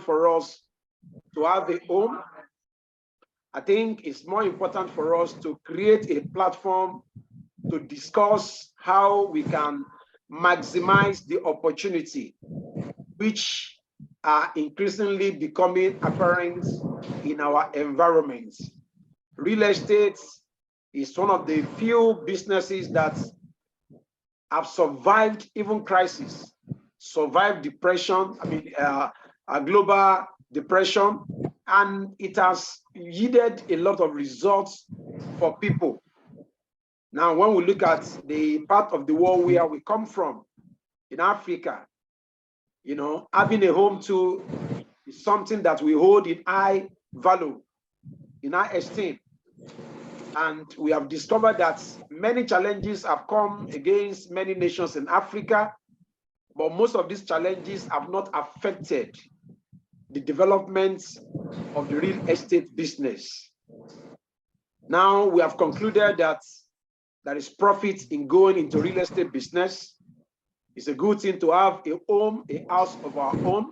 for us to have a home. I think it's more important for us to create a platform to discuss how we can maximize the opportunity which are increasingly becoming apparent in our environment. Real estate is one of the few businesses that have survived even crisis, survived depression, a global depression, and it has yielded a lot of results for people. Now, when we look at the part of the world where we come from, in Africa, having a home too is something that we hold in high value, in high esteem. And we have discovered that many challenges have come against many nations in Africa, but most of these challenges have not affected the development of the real estate business. Now we have concluded that there is profit in going into real estate business. It's a good thing to have a home, a house of our own.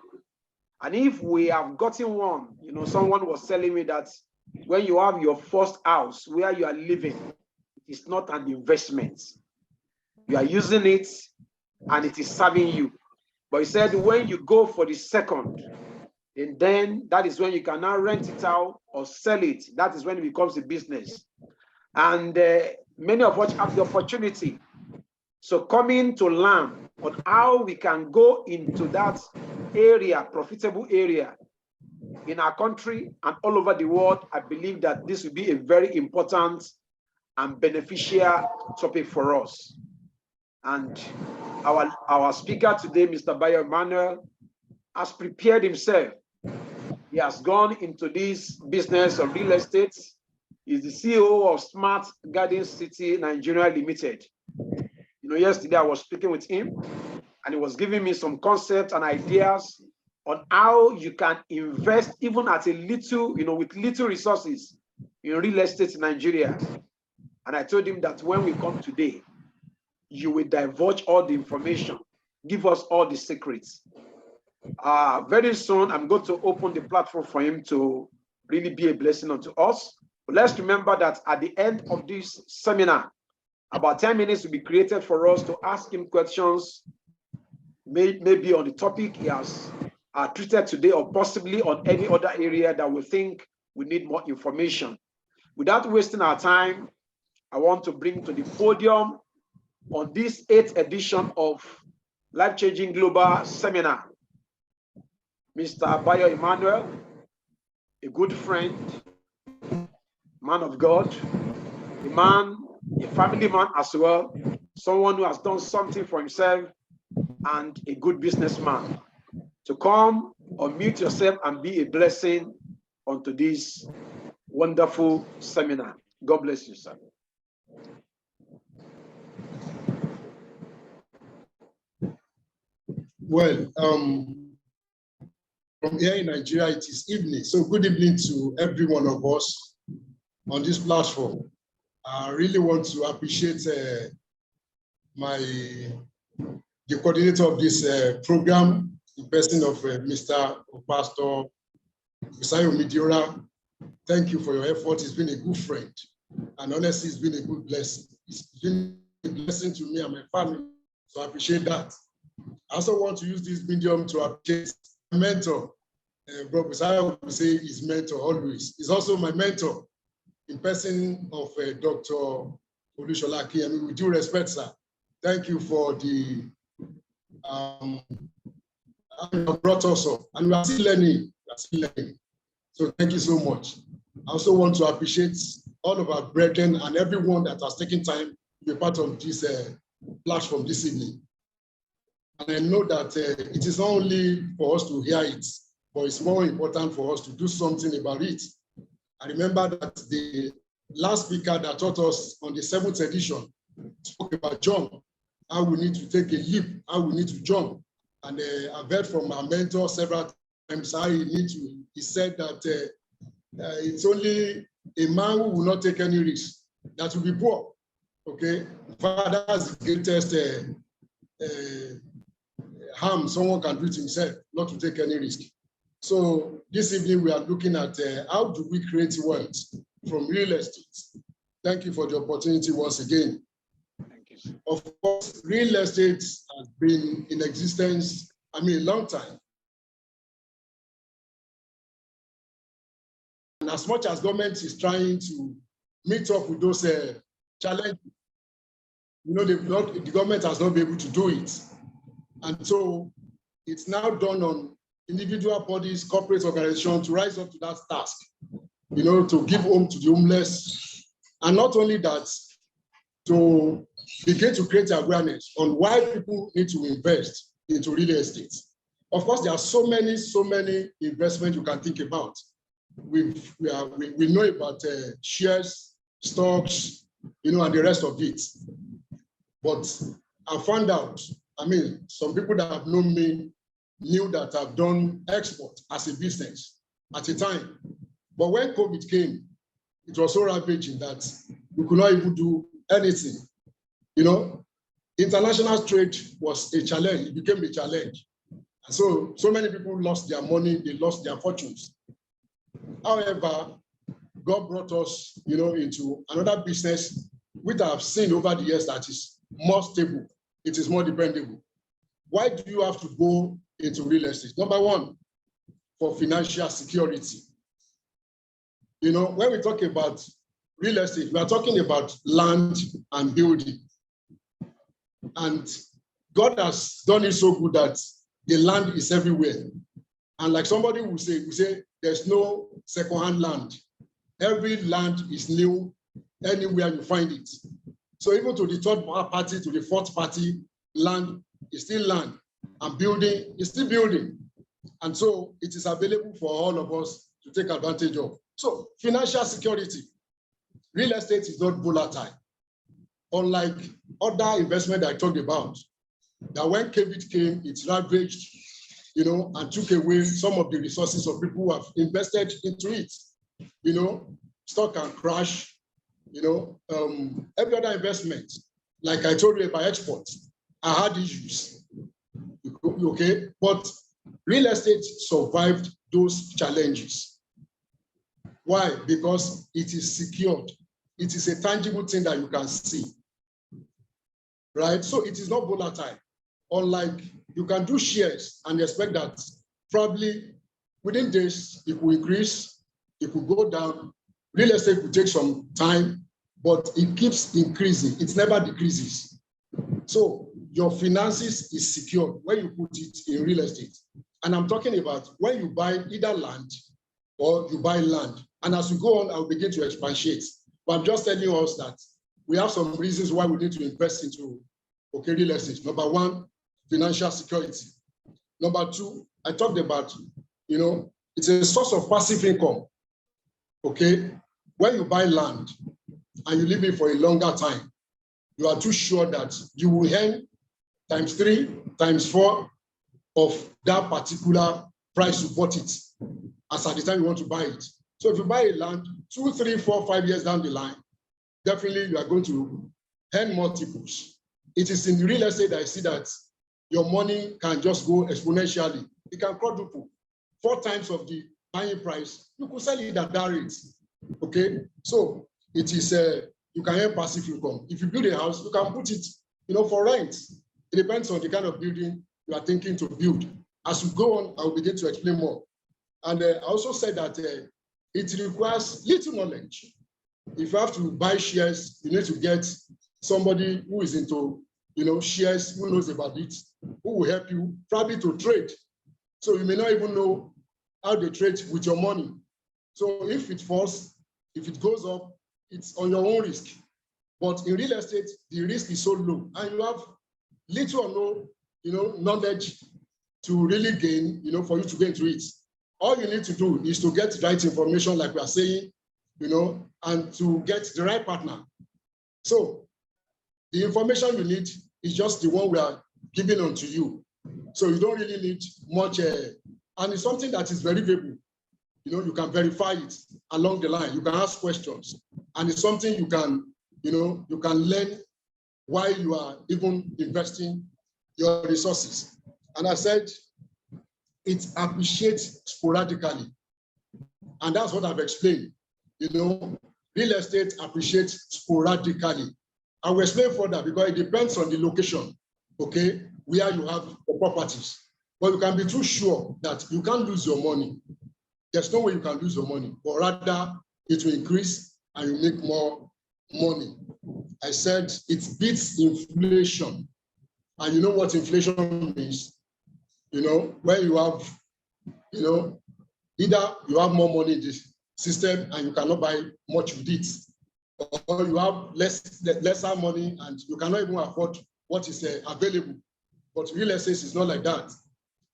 And if we have gotten one, someone was telling me that when you have your first house where you are living, it's not an investment. You are using it and it is serving you. But he said when you go for the second, and then that is when you can now rent it out or sell it. That is when it becomes a business. And many of us have the opportunity. So coming to learn on how we can go into that area, profitable area in our country and all over the world, I believe that this will be a very important and beneficial topic for us. And our speaker today, Mr. Bayo Emmanuel, has prepared himself. He has gone into this business of real estate. He's the CEO of Smart Garden City Nigeria Limited. Yesterday I was speaking with him and he was giving me some concepts and ideas on how you can invest even at a little, with little resources in real estate in Nigeria. And I told him that when we come today, you will divulge all the information, give us all the secrets. Very soon, I'm going to open the platform for him to really be a blessing unto us. But let's remember that at the end of this seminar, about 10 minutes will be created for us to ask him questions, maybe on the topic he has treated today, or possibly on any other area that we think we need more information. Without wasting our time, I want to bring to the podium on this 8th edition of Life-Changing Global Seminar, Mr. Bayo Emmanuel, a good friend, man of God, a family man as well, someone who has done something for himself, and a good businessman. To come, unmute yourself and be a blessing onto this wonderful seminar. God bless you, sir. Well, from here in Nigeria, it is evening. So good evening to every one of us on this platform. I really want to appreciate the coordinator of this program, the person of Mr. or Pastor Busayo Omidiora. Thank you for your effort. He's been a good friend. And honestly, it's been a good blessing. It's been a blessing to me and my family. So I appreciate that. I also want to use this medium to appreciate my mentor. Bro Busayo will say his mentor always. He's also my mentor in person of Dr. Olushola Akiyemi. With due respect, sir. Thank you for the brought us up. And we are still learning. So thank you so much. I also want to appreciate all of our brethren and everyone that has taken time to be part of this platform this evening. And I know that it is not only for us to hear it, but it's more important for us to do something about it. I remember that the last speaker that taught us on the 7th edition spoke about jump, how we need to take a leap, how we need to jump. And I've heard from our mentor several times how he said that it's only a man who will not take any risk that will be poor. Okay, that's the greatest harm someone can do to himself, not to take any risk. So this evening we are looking at how do we create wealth from real estate. Thank you for the opportunity once again. Thank you. Of course, real estate has been in existence, a long time. And as much as government is trying to meet up with those challenges, the government has not been able to do it. And so it's now done on individual bodies, corporate organizations to rise up to that task, to give home to the homeless. And not only that, to begin to create awareness on why people need to invest into real estate. Of course, there are so many investments you can think about. We know about shares, stocks, and the rest of it. But I found out, some people that have known me knew that I've done export as a business at a time. But when COVID came, it was so ravaging that we could not even do anything. International trade was a challenge. It became a challenge. And so many people lost their money, they lost their fortunes. However, God brought us, into another business which I have seen over the years that is more stable. It is more dependable. Why do you have to go into real estate? Number one, for financial security. When we talk about real estate, we are talking about land and building. And God has done it so good that the land is everywhere. And like somebody will say there's no second-hand land. Every land is new anywhere you find it. So even to the third party, to the fourth party, land is still land, and building is still building. And so it is available for all of us to take advantage of. So financial security. Real estate is not volatile. Unlike other investment I talked about, that when COVID came, it ravaged, and took away some of the resources of people who have invested into it. Stock can crash, every other investment. Like I told you about exports, I had issues, okay? But real estate survived those challenges. Why? Because it is secured. It is a tangible thing that you can see, right? So it is not volatile. Unlike you can do shares and expect that probably within days it will increase, it will go down. Real estate will take some time, but it keeps increasing. It never decreases. So your finances is secured when you put it in real estate. And I'm talking about when you buy either land or you buy land. And as we go on, I'll begin to expatiate. But I'm just telling us that we have some reasons why we need to invest into real estate. Number one, financial security. Number two, I talked about, it's a source of passive income. Okay, when you buy land and you leave it for a longer time, you are too sure that you will earn times 3, times 4 of that particular price you bought it as at the time you want to buy it. So if you buy a land 2, 3, 4, 5 years down the line, definitely you are going to earn multiples. It is in real estate that I see that your money can just go exponentially. It can quadruple 4 times of the buying price. You could sell it at that rate. Okay, so it is you can earn passive income. If you build a house, you can put it, for rent. It depends on the kind of building you are thinking to build. As we go on, I will begin to explain more. And I also said that it requires little knowledge. If you have to buy shares, you need to get somebody who is into, shares, who knows about it, who will help you probably to trade. So you may not even know how they trade with your money. So if it falls, if it goes up, it's on your own risk. But in real estate, the risk is so low, and you have little or no, knowledge to really gain, for you to get into it. All you need to do is to get the right information, like we are saying, and to get the right partner. So the information you need is just the one we are giving unto you. So you don't really need much, and it's something that is very valuable. You can verify it along the line. You can ask questions, and it's something you can learn while you are even investing your resources. And I said, it appreciates sporadically. And that's what I've explained. You know, real estate appreciates sporadically. I will explain further because it depends on the location, okay, where you have the properties. But you can be too sure that you can't lose your money. There's no way you can lose your money, but rather it will increase and you make more money. I said it beats inflation. And you know what inflation means? You know, when you have, you know, either you have more money in this system and you cannot buy much with it, or you have lesser money and you cannot even afford what is available. But real estate is not like that.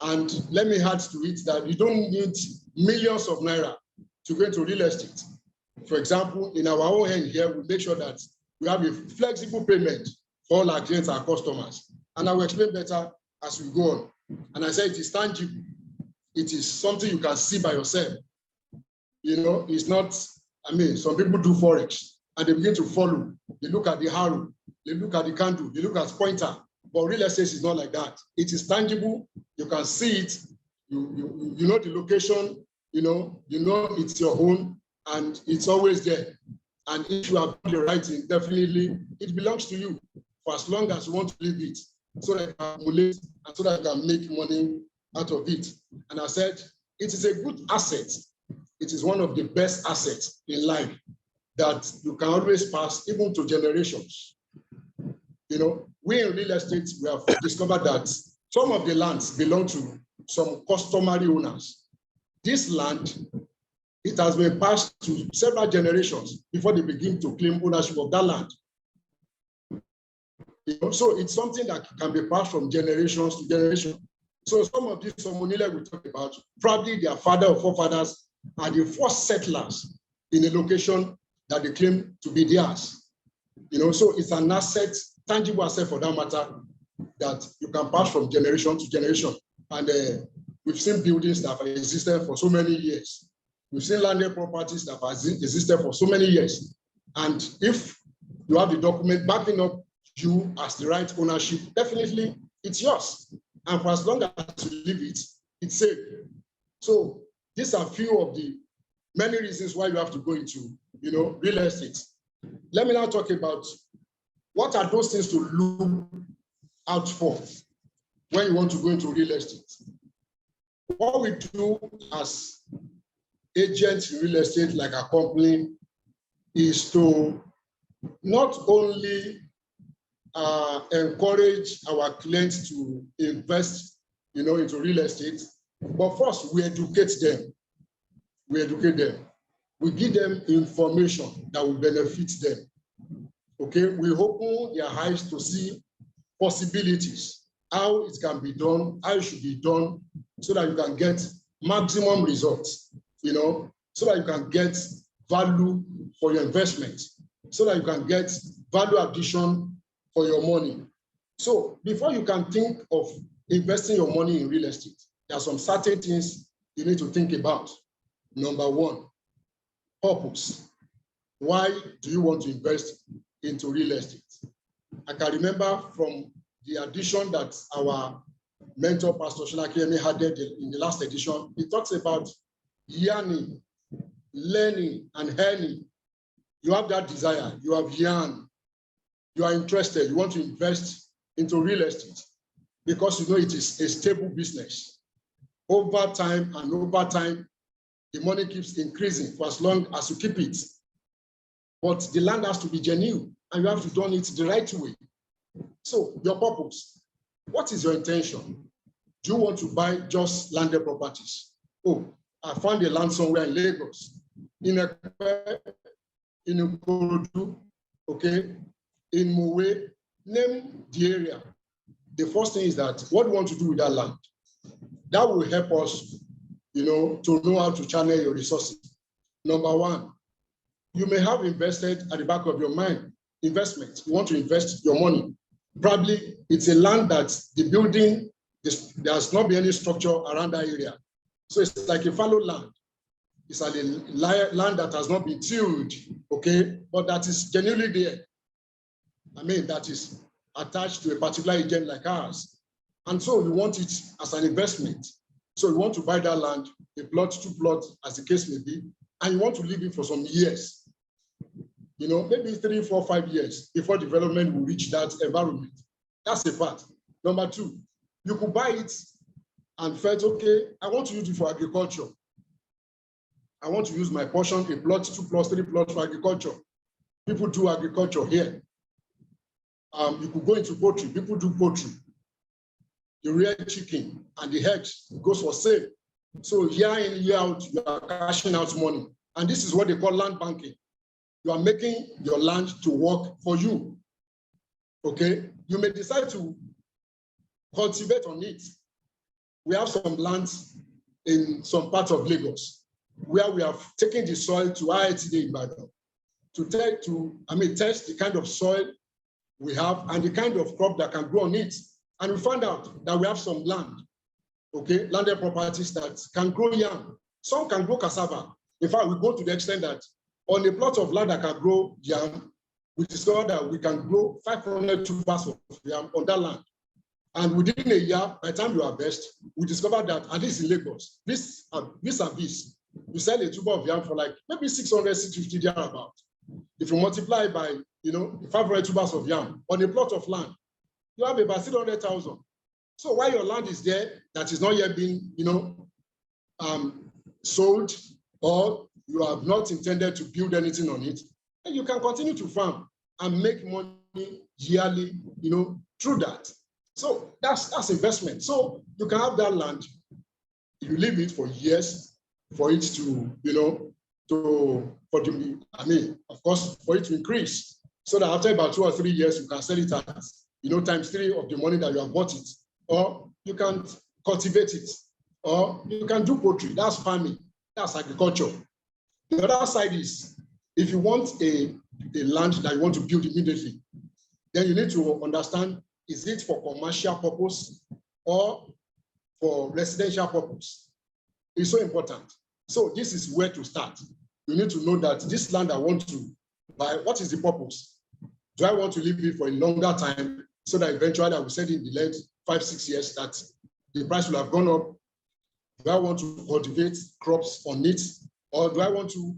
And let me add to it that you don't need millions of naira to go into real estate. For example, in our own hand here, we make sure that we have a flexible payment for all our clients and customers. And I will explain better as we go on. And I said it is tangible. It is something you can see by yourself. You know, it's not, I mean, some people do Forex and they begin to follow. They look at the arrow, they look at the candle, they look at pointer. But real estate is not like that. It is tangible. You can see it. You know the location. You know it's your own, and it's always there. And if you have the right thing, definitely it belongs to you for as long as you want to live it, so that you can accumulate and so that you can make money out of it. And I said it is a good asset. It is one of the best assets in life that you can always pass even to generations. You know, we in real estate, we have discovered that some of the lands belong to some customary owners. This land, it has been passed to several generations before they begin to claim ownership of that land. You know, so it's something that can be passed from generations to generation. So some of these Somonile we talk about, probably their father or forefathers are the first settlers in a location that they claim to be theirs. You know, so it's an asset, tangible asset for that matter, that you can pass from generation to generation. And we've seen buildings that have existed for so many years. We've seen landed properties that have existed for so many years. And if you have the document backing up you as the right ownership, definitely it's yours. And for as long as you leave it, it's safe. So these are few of the many reasons why you have to go into, you know, real estate. Let me now talk about what are those things to look out for when you want to go into real estate. What we do as agents in real estate, like a company, is to not only encourage our clients to invest, you know, into real estate, but first we educate them. We educate them. We give them information that will benefit them. Okay, we open their eyes to see possibilities, how it can be done, how it should be done, so that you can get maximum results, you know, so that you can get value for your investment, so that you can get value addition for your money. So before you can think of investing your money in real estate, there are some certain things you need to think about. Number one, purpose. Why do you want to invest into real estate? I can remember from the edition that our mentor, Pastor Shinaki, had in the last edition, he talks about yearning, learning, and earning. You have that desire, you have yearn, you are interested, you want to invest into real estate because you know it is a stable business. Over time, the money keeps increasing for as long as you keep it. But the land has to be genuine and you have to do it the right way. So your purpose, what is your intention? Do you want to buy just landed properties? Oh, I found a land somewhere in Lagos, in Ikorodu, okay, in Mowe, name the area. The first thing is that what do you want to do with that land? That will help us, you know, to know how to channel your resources. Number one, you may have invested at the back of your mind, investment. You want to invest your money. Probably it's a land that the building, there's not been any structure around that area. So it's like a fallow land. It's a land that has not been tilled, okay, but that is genuinely there. I mean, that is attached to a particular agent like ours. And so you want it as an investment. So you want to buy that land, a plot, 2 plots, as the case may be, and you want to live it for some years. You know, maybe 3, 4, 5 years before development will reach that environment. That's a part. Number 2, you could buy it and felt, okay, I want to use it for agriculture. I want to use my portion, a plot, 2 plots, 3 plots for agriculture. People do agriculture here. You could go into poultry. People do poultry. You rear chicken and the eggs goes for sale. So year in, year out, you are cashing out money. And this is what they call land banking. You are making your land to work for you. Okay? You may decide to cultivate on it. We have some lands in some parts of Lagos where we have taken the soil to IIT in Ibadan to test the kind of soil we have and the kind of crop that can grow on it. And we found out that we have some land, okay, landed properties that can grow yam. Some can grow cassava. In fact, we go to the extent that on a plot of land that can grow yam, we discovered that we can grow 500 tubers of yam on that land. And within a year, by the time you harvest, we discovered that, at least in Lagos, this, you sell a tuber of yam for like maybe 600, 650 thereabout. If you multiply by, 500 tubers of yam on a plot of land, you have about 300,000. So while your land is there, that is not yet being, sold, or you have not intended to build anything on it, and you can continue to farm and make money yearly, through that. So that's investment. So you can have that land, you leave it for years for it to, of course, for it to increase. So that after about 2 or 3 years, you can sell it at, times 3 of the money that you have bought it. Or you can cultivate it. Or you can do poultry. That's farming. That's agriculture. The other side is, if you want a land that you want to build immediately, then you need to understand, is it for commercial purpose or for residential purpose? It's so important. So this is where to start. You need to know that this land I want to buy, what is the purpose? Do I want to live it for a longer time so that eventually I will sell in the next 5, 6 years that the price will have gone up? Do I want to cultivate crops on it? Or do I want to,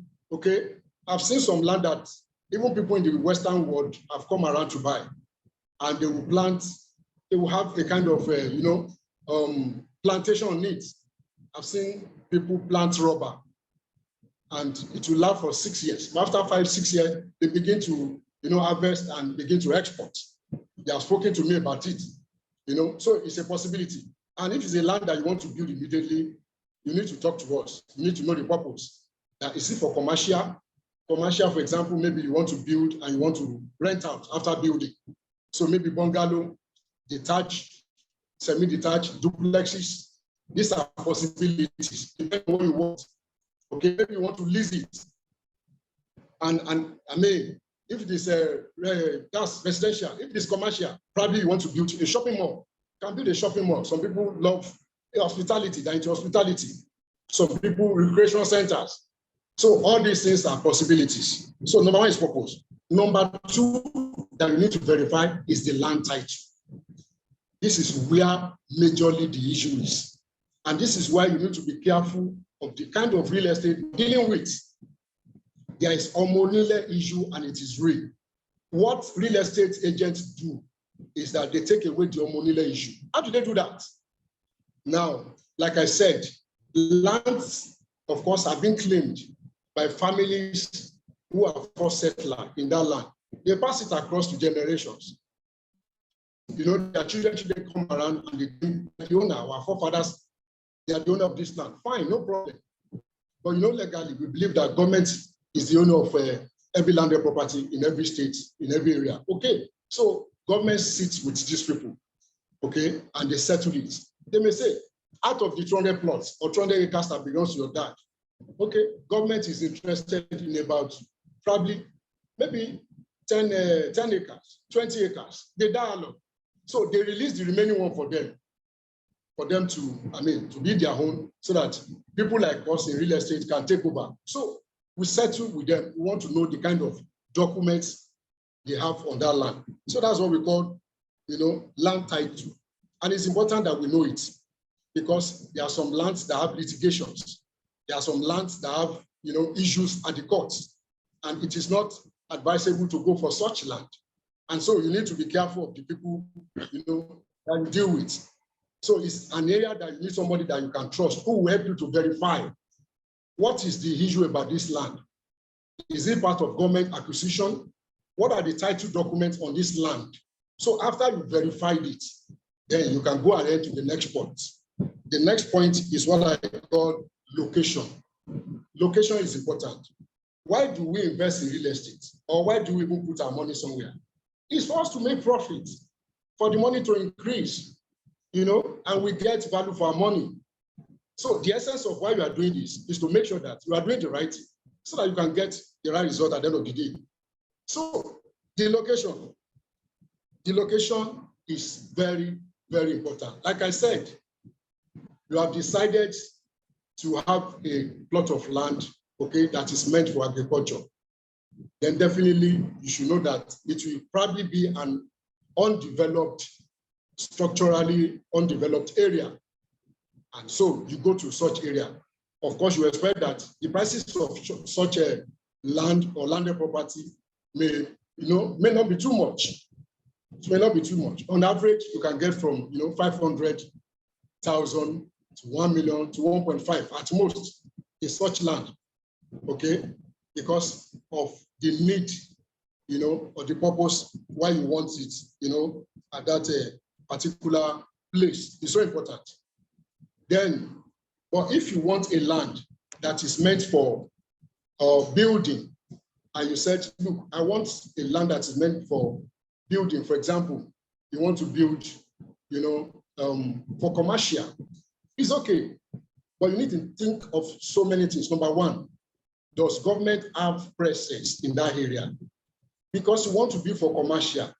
I've seen some land that even people in the Western world have come around to buy, and they will plant, they will have a kind of, plantation on it. I've seen people plant rubber, and it will last for 6 years. But after 5, 6 years, they begin to, harvest and begin to export. They have spoken to me about it, so it's a possibility. And if it's a land that you want to build immediately, you need to talk to us. You need to know the purpose. Is it for commercial? Commercial, for example, maybe you want to build and you want to rent out after building. So maybe bungalow, detached, semi-detached, duplexes. These are possibilities, depending on what you want. Okay, maybe you want to lease it. And if it is that's residential, if it is commercial, probably you want to build a shopping mall. You can build a shopping mall. Some people love hospitality, they're into hospitality. Some people, recreational centers. So all these things are possibilities. So number 1 is purpose. Number 2 that you need to verify is the land title. This is where majorly the issue is. And this is why you need to be careful of the kind of real estate you're dealing with. There is a omonile issue and it is real. What real estate agents do is that they take away the omonile issue. How do they do that? Now, like I said, lands, of course, have been claimed by families who are first settler in that land. They pass it across to generations. Their children come around and they think, the owner, our forefathers, they are the owner of this land. Fine, no problem. But legally, we believe that government is the owner of every landed property in every state, in every area. Okay, so government sits with these people, and they settle it. They may say, out of the 200 plots or 200 acres that belongs to your dad, government is interested in about probably maybe 10 acres, 20 acres. They dialogue. So they release the remaining one for them to be their own, so that people like us in real estate can take over. So we settle with them. We want to know the kind of documents they have on that land. So that's what we call, land title. And it's important that we know it. because there are some lands that have litigations. There are some lands that have, issues at the courts, and it is not advisable to go for such land. And so you need to be careful of the people, that you deal with. So it's an area that you need somebody that you can trust, who will help you to verify what is the issue about this land. Is it part of government acquisition? What are the title documents on this land? So after you verified it, then you can go ahead to the next point. The next point is what I call location. Location is important. Why do we invest in real estate? Or why do we even put our money somewhere? It's for us to make profit, for the money to increase, and we get value for our money. So the essence of why we are doing this is to make sure that you are doing the right thing so that you can get the right result at the end of the day. So the location is very, very important. Like I said, you have decided to have a plot of land, okay, that is meant for agriculture. Then definitely you should know that it will probably be an undeveloped, structurally undeveloped area. And so you go to such area. Of course, you expect that the prices of such a land or landed property may not be too much. It may not be too much. On average, you can get from 500,000 to 1 million to 1.5 at most in such land, okay? Because of the need, or the purpose why you want it, at that particular place. It's so important. Then, but if you want a land that is meant for building, and you said, look, I want a land that is meant for building. For example, you want to build, for commercial, it's okay. But you need to think of so many things. Number one, does government have presence in that area? Because you want to build for commercial,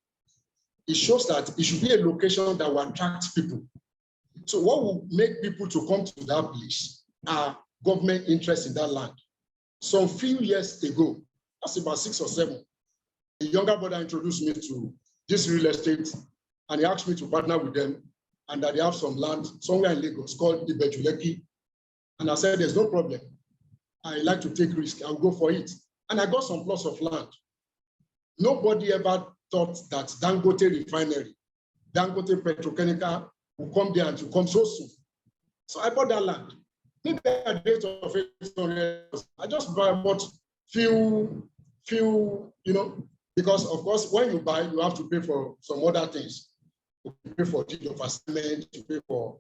it shows that it should be a location that will attract people. So what will make people to come to that place are government interest in that land. Some few years ago, that's about 6 or 7, a younger brother introduced me to this real estate, and he asked me to partner with them, and that they have some land somewhere in Lagos called Ibejuleki. And I said, there's no problem. I like to take risk. I'll go for it. And I got some plots of land. Nobody ever thought that Dangote refinery, Dangote petrochemical will come there and to come so soon. So I bought that land. Maybe at the rate of 800, I just bought few, because of course, when you buy, you have to pay for some other things. You pay for deed of assignment, you pay for,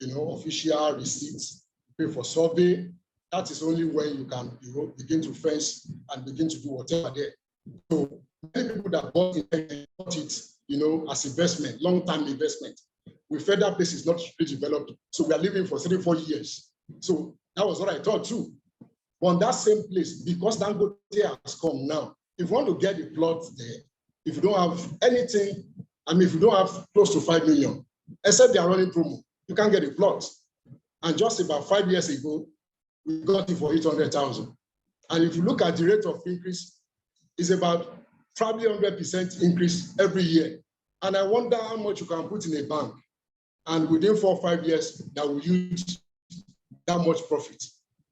official receipts, you pay for survey. That is only when you can, begin to fence and begin to do whatever there. So many people that bought it, as investment, long-term investment. We felt that place is not really developed, so we are living for 3-4 years. So that was what I thought too. But on that same place, because Dangote has come now, if you want to get a plot there, if you don't have anything, if you don't have close to 5 million, except they are running promo, you can't get a plot. And just about 5 years ago, we got it for 800,000. And if you look at the rate of increase, it's about probably 100% increase every year. And I wonder how much you can put in a bank, and within 4 or 5 years, that will use that much profit.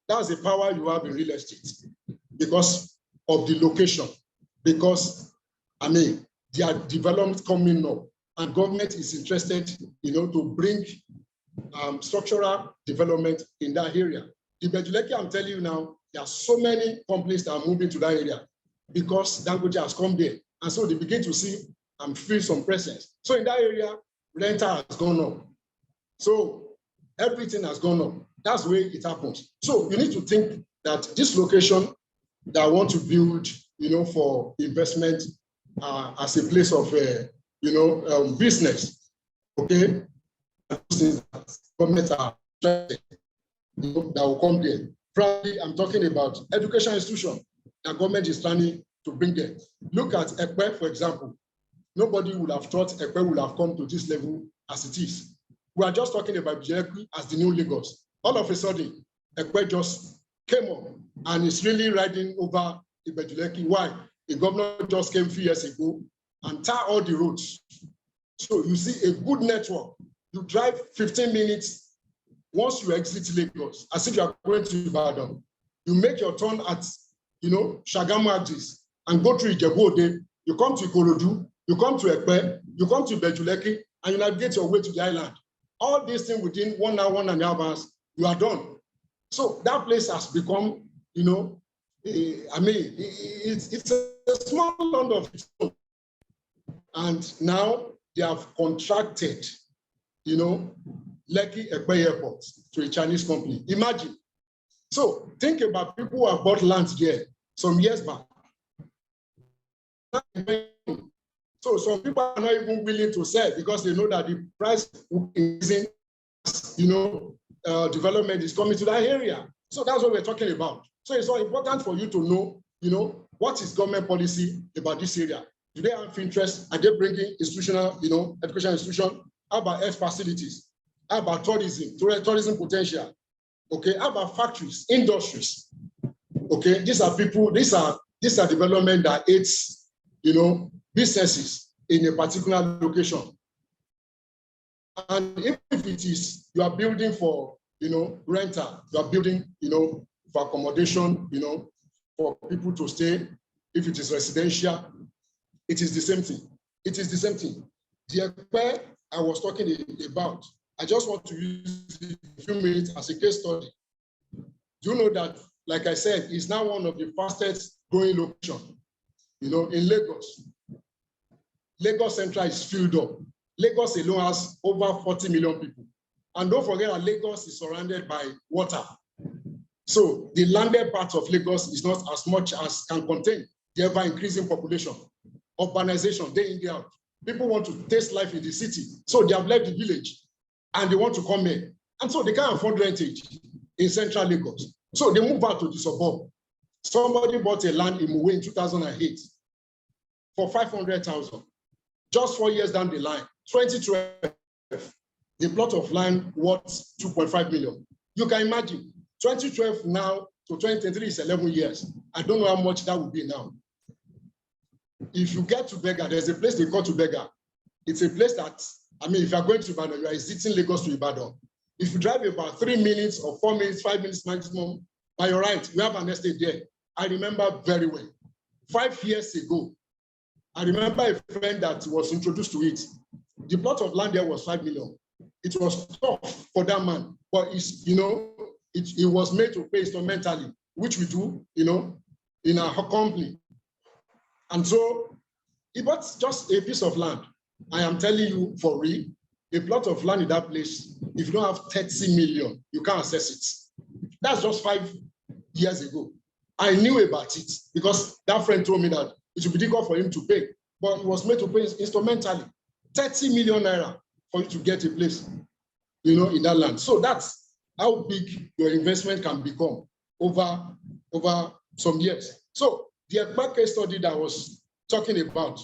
That's the power you have in real estate because of the location, because, there are developments coming up, and government is interested, to bring structural development in that area. The Bejuleki, I'm telling you now, there are so many companies that are moving to that area because Dangote has come there. And so they begin to see and feel some presence. So in that area, rental has gone up. So everything has gone up. That's the way it happens. So you need to think that this location that I want to build, for investment as a place of, business, okay? Government are that will come there. Probably I'm talking about education institution that government is planning to bring there. Look at Ekpe, for example. Nobody would have thought Ekpe would have come to this level as it is. We are just talking about Ekpe as the new Lagos. All of a sudden, Ekpe just came up and is really riding over Ibejuleki. Why? The governor just came a few years ago and tar all the roads. So you see a good network. You drive 15 minutes once you exit Lagos, as if you are going to Ibadan, you make your turn at, Shagamu axis and go through Ijebu-Ode, you come to Ikorodu, you come to Epe, you come to Bejuleki, and you navigate your way to the island. All these things within 1 hour, 1.5 hours, you are done. So that place has become, it's a small land of its own. And now they have contracted, Lekki Epe Airport to a Chinese company. Imagine. So think about people who have bought land there some years back. So some people are not even willing to sell because they know that the price is development is coming to that area. So that's what we're talking about. So it's so important for you to know, what is government policy about this area. Do they have interest? Are they bringing institutional, education institution? How about health facilities? How about tourism potential? Okay, how about factories, industries? Okay, these are people, these are development that aids, businesses in a particular location. And if it is, you are building for, rental, you are building, for accommodation, for people to stay. If it is residential, it is the same thing. It is the same thing. The Epe I was talking about, I just want to use a few minutes as a case study. Do you know that, like I said, it's now one of the fastest growing locations, in Lagos. Lagos Central is filled up. Lagos alone has over 40 million people. And don't forget that Lagos is surrounded by water. So the landed part of Lagos is not as much as can contain the ever-increasing population. Urbanization, day in, day out. People want to taste life in the city. So they have left the village and they want to come here. And so they can't afford rentage in central Lagos. So they move out to the suburb. Somebody bought a land in Muwe in 2008 for 500,000. Just 4 years down the line, 2012, the plot of land worth 2.5 million. You can imagine, 2012 now to 2023 is 11 years. I don't know how much that would be now. If you get to Bega, there's a place they call to Bega. It's a place that, if you're going to Ibadan, you are exiting Lagos to Ibadan. If you drive about 3 minutes or 4 minutes, 5 minutes maximum, by your right, we have an estate there. I remember very well. 5 years ago, I remember a friend that was introduced to it. The plot of land there was 5 million. It was tough for that man, but it was made to pay instrumentally, which we do, in our company. And so he bought just a piece of land. I am telling you for real, a plot of land in that place, if you don't have 30 million, you can't access it. That's just 5 years ago. I knew about it because that friend told me that it would be difficult for him to pay, but it was made to pay instrumentally. 30 million naira for you to get a place, in that land. So that's how big your investment can become over some years. So the Epe case study that I was talking about,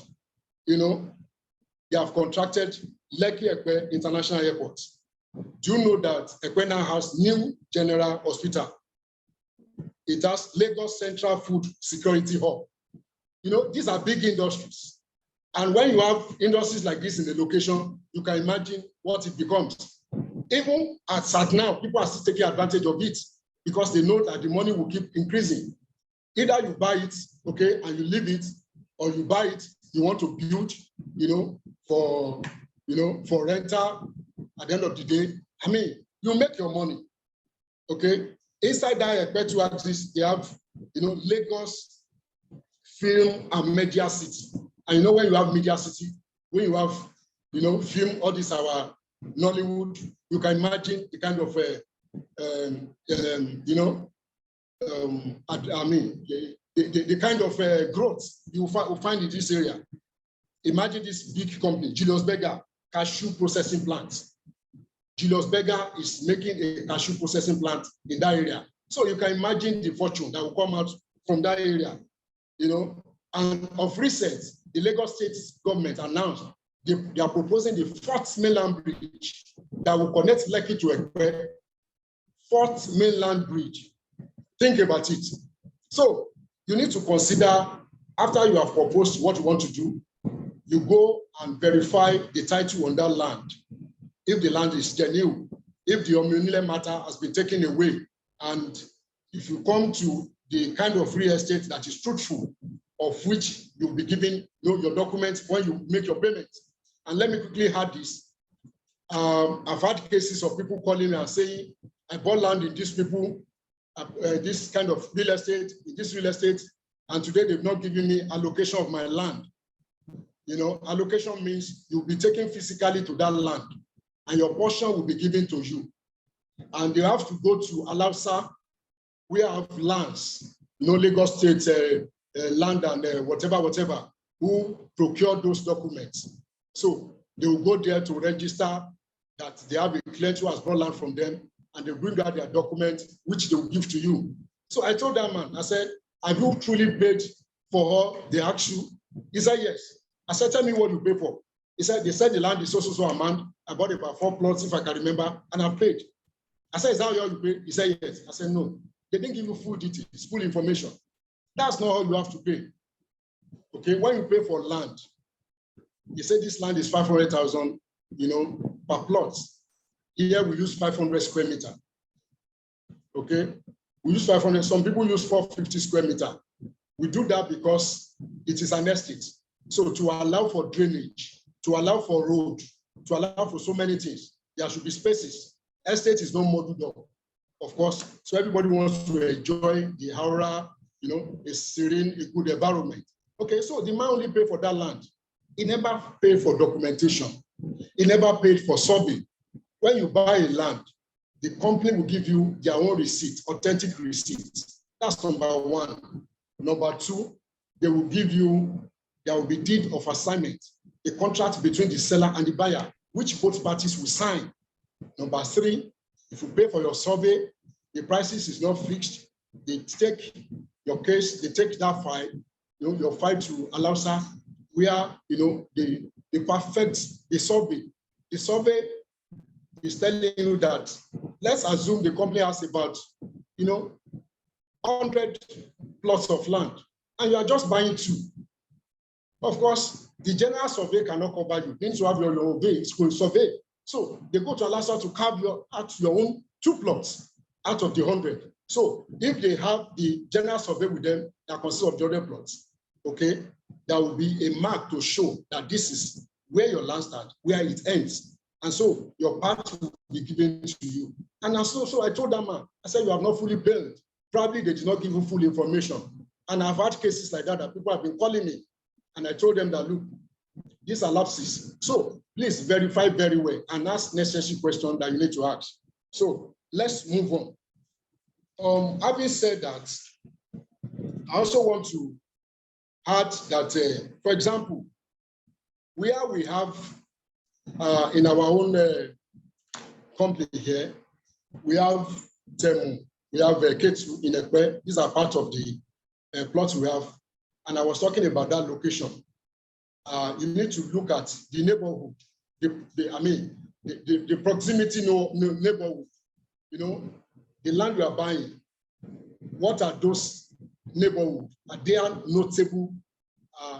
they have contracted Lekki Epe International Airport. Do you know that Epe now has new general hospital? It has Lagos Central Food Security Hub. These are big industries. And when you have industries like this in the location, you can imagine what it becomes. Even at now, people are still taking advantage of it because they know that the money will keep increasing. Either you buy it, okay, and you leave it, or you buy it, you want to build, for rental at the end of the day. You make your money, okay? Inside that Epe 2 axis, they have, Lagos Film and Media City. And when you have Media City, when you have, film, all this our Nollywood, you can imagine the kind of, the kind of growth you will find in this area. Imagine this big company, Julius Berger, cashew processing plant. Julius Berger is making a cashew processing plant in that area. So you can imagine the fortune that will come out from that area, And of recent, the Lagos State government announced they are proposing the 4th mainland bridge that will connect Lekki to Epe. 4th mainland bridge. Think about it. So you need to consider, after you have proposed what you want to do, you go and verify the title on that land. If the land is genuine, if the Omidiora matter has been taken away, and if you come to the kind of real estate that is truthful, of which you'll be giving your documents when you make your payments. And let me quickly add this. I've had cases of people calling and saying, I bought land in this this kind of real estate, in this real estate, and today they've not given me allocation of my land. Allocation means you'll be taken physically to that land, and your portion will be given to you. And they have to go to Alausa. We have lands, Lagos State land and whatever, who procure those documents. So they will go there to register that they have a client who has bought land from them, and they bring out their document, which they will give to you. So I told that man, I said, have you truly paid for her the actual? He said, yes. I said, tell me what you pay for. He said, they said the land is so amount. I bought about 4 plots, if I can remember, and I paid. I said, is that all you pay? He said, yes. I said, no. They didn't give you full details, full information. That's not all you have to pay. Okay, when you pay for land, you say this land is 500,000, per plot. Here we use 500 square meter. Okay, we use 500. Some people use 450 square meter. We do that because it is an estate. So to allow for drainage, to allow for road, to allow for so many things, there should be spaces. Estate is not modular, of course. So everybody wants to enjoy the aura, a serene, a good environment. Okay, so the man only paid for that land. He never paid for documentation. He never paid for survey. When you buy a land, the company will give you their own receipt, authentic receipt. That's number one. Number two, they will give you, there will be deed of assignment, a contract between the seller and the buyer, which both parties will sign. Number three, if you pay for your survey, the prices is not fixed. They take your case, they take that file, your file to Alausa, where they perfect the survey. The survey is telling you that, let's assume the company has about 100 plots of land, and you are just buying 2. Of course, the general survey cannot cover you. You need to have your own survey. So they go to Alausa to carve out your own 2 plots out of the 100. So if they have the general survey with them that consists of the other plots, okay, there will be a mark to show that this is where your land starts, where it ends. And so your part will be given to you. And so I told that man, I said, you have not fully billed. Probably they did not give you full information. And I've had cases like that people have been calling me. And I told them that, look, these are lapses. So please verify very well and ask necessary questions that you need to ask. So let's move on. Having said that, I also want to add that, for example, where we have in our own company here, we have Temu, we have Ketu in Ekwe. These are part of the plots we have. And I was talking about that location. You need to look at the neighborhood, the proximity neighborhood. The land you are buying, what are those neighborhoods? Are they notable,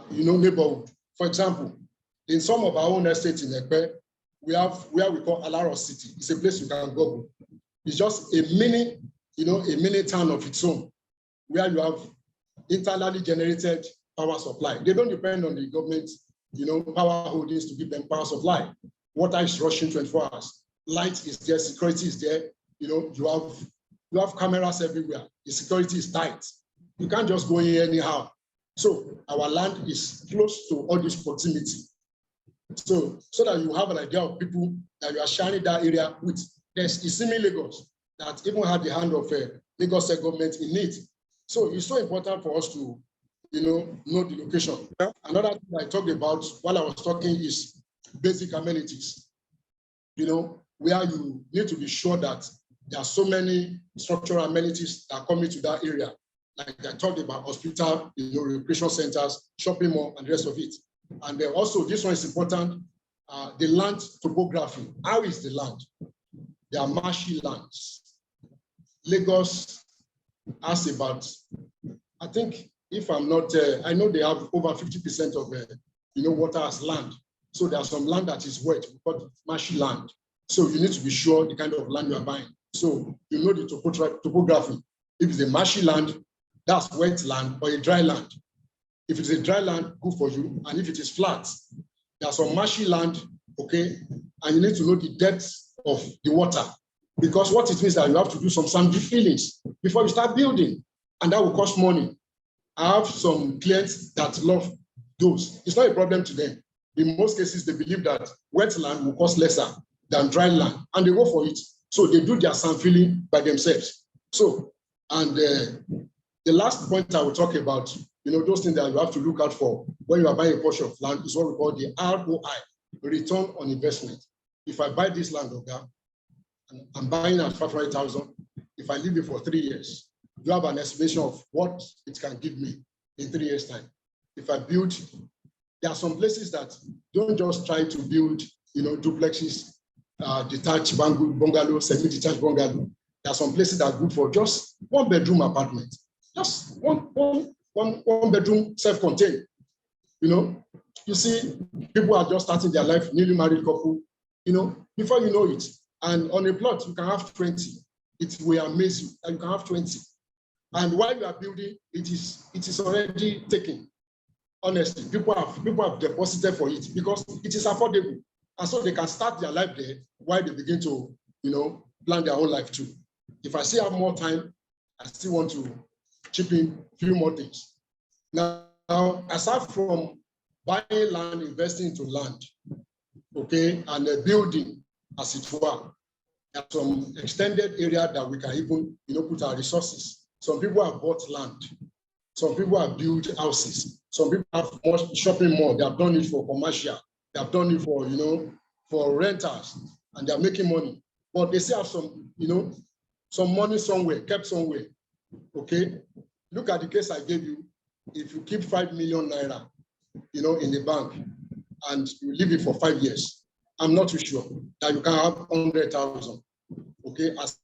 neighborhood? For example, in some of our own estates in Ekpe, we have where we call Alaro City. It's a place you can go. It's just a mini, a mini town of its own, where you have internally generated power supply. They don't depend on the government, power holdings to give them power supply. Water is rushing 24 hours. Light is there, security is there. You have cameras everywhere. The security is tight. You can't just go in anyhow. So our land is close to all this proximity. So that you have an idea of people that you are sharing that area with. There's Isimi Lagos that even had the hand of a Lagos state government in it. So it's so important for us to, know the location. Another thing I talked about while I was talking is basic amenities. Where you need to be sure that there are so many structural amenities that are coming to that area. Like I talked about hospital, recreation centers, shopping mall, and the rest of it. And then also, this one is important, the land topography. How is the land? There are marshy lands. Lagos has about, I think, if I'm not, I know they have over 50% of, water as land. So there's some land that is wet, we call it marshy land. So you need to be sure the kind of land you are buying. So you know the topography. If it's a marshy land, that's wet land or a dry land. If it's a dry land, good for you. And if it is flat, there's some marshy land, okay? And you need to know the depth of the water, because what it means that you have to do some sandy fillings before you start building, and that will cost money. I have some clients that love those. It's not a problem to them. In most cases, they believe that wet land will cost lesser than dry land, and they go for it. So they do their sand filling by themselves. So, and the last point I will talk about, those things that you have to look out for when you are buying a portion of land is what we call the ROI, return on investment. If I buy this land, okay, and I'm buying at 500,000, if I leave it for 3 years, you have an estimation of what it can give me in 3 years' time. If I build, there are some places that don't just try to build, duplexes, detached bungalow, semi-detached bungalow. There are some places that are good for just 1-bedroom apartment, just one bedroom, self-contained. You see, people are just starting their life, newly married couple, before you know it. And on a plot, you can have 20. It will amaze you that you can have 20. And while you are building, it is already taken. Honestly, people have deposited for it because it is affordable. And so they can start their life there while they begin to, plan their own life too. If I still have more time, I still want to chip in a few more things. Now, aside from buying land, investing into land, okay, and building, as it were, there are some extended area that we can even, put our resources. Some people have bought land. Some people have built houses. Some people have shopping mall. They have done it for commercial. They have done it for, for renters, and they're making money. But they still have some, some money somewhere, kept somewhere. Okay. Look at the case I gave you. If you keep 5 million naira, in the bank, and you leave it for 5 years, I'm not too sure that you can have 100,000, okay, as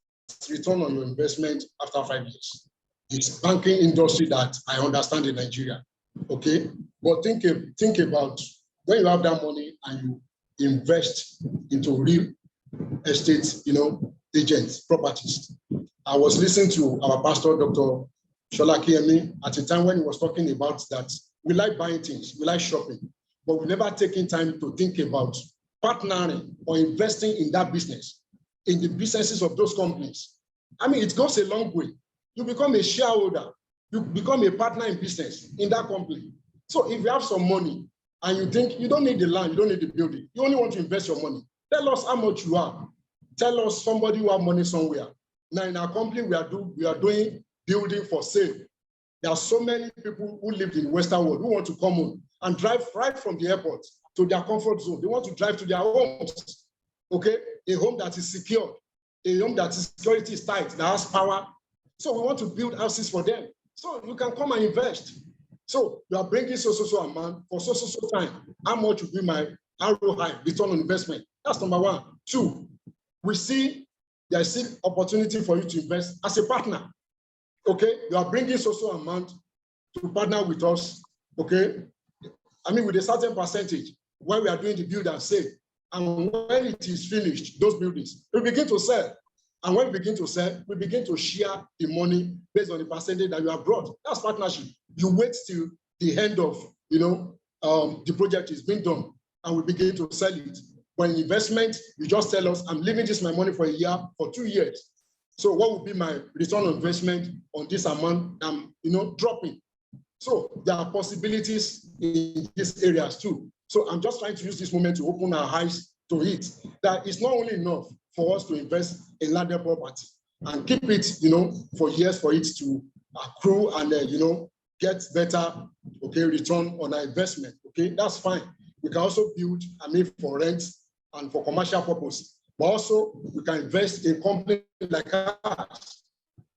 return on your investment after 5 years. It's banking industry that I understand in Nigeria, okay? But think about when you have that money and you invest into real estate, agents, properties. I was listening to our pastor, Dr. Shola Kiyemi, at a time when he was talking about that we like buying things, we like shopping, but we never taken time to think about partnering or investing in that business, in the businesses of those companies. I mean, it goes a long way. You become a shareholder, you become a partner in business in that company. So if you have some money and you think you don't need the land, you don't need the building, you only want to invest your money, tell us how much you have. Tell us somebody who have money somewhere. Now in our company, we are doing building for sale. There are so many people who live in the Western world who want to come home and drive right from the airport to their comfort zone. They want to drive to their homes, okay? A home that is secure, a home that is security is tight, that has power. So we want to build houses for them. So you can come and invest. So you are bringing so amount for so time. How much will be my ROI, return on investment? That's number one. Two, we see there's still opportunity for you to invest as a partner. Okay, you are bringing so amount to partner with us. Okay, I mean with a certain percentage when we are doing the build and sale, and when it is finished, those buildings we begin to sell. And when we begin to sell, we begin to share the money based on the percentage that you have brought. That's partnership. You wait till the end of the project is being done, and we begin to sell it. When investment, you just tell us, I'm leaving this my money for a year, for 2 years. So what will be my return on investment on this amount I'm dropping? So there are possibilities in these areas too. So I'm just trying to use this moment to open our eyes to it, that it's not only enough for us to invest in landed property and keep it, for years for it to accrue and, get better, okay, return on our investment, okay, that's fine. We can also build, for rent and for commercial purposes, but also we can invest in companies like ours.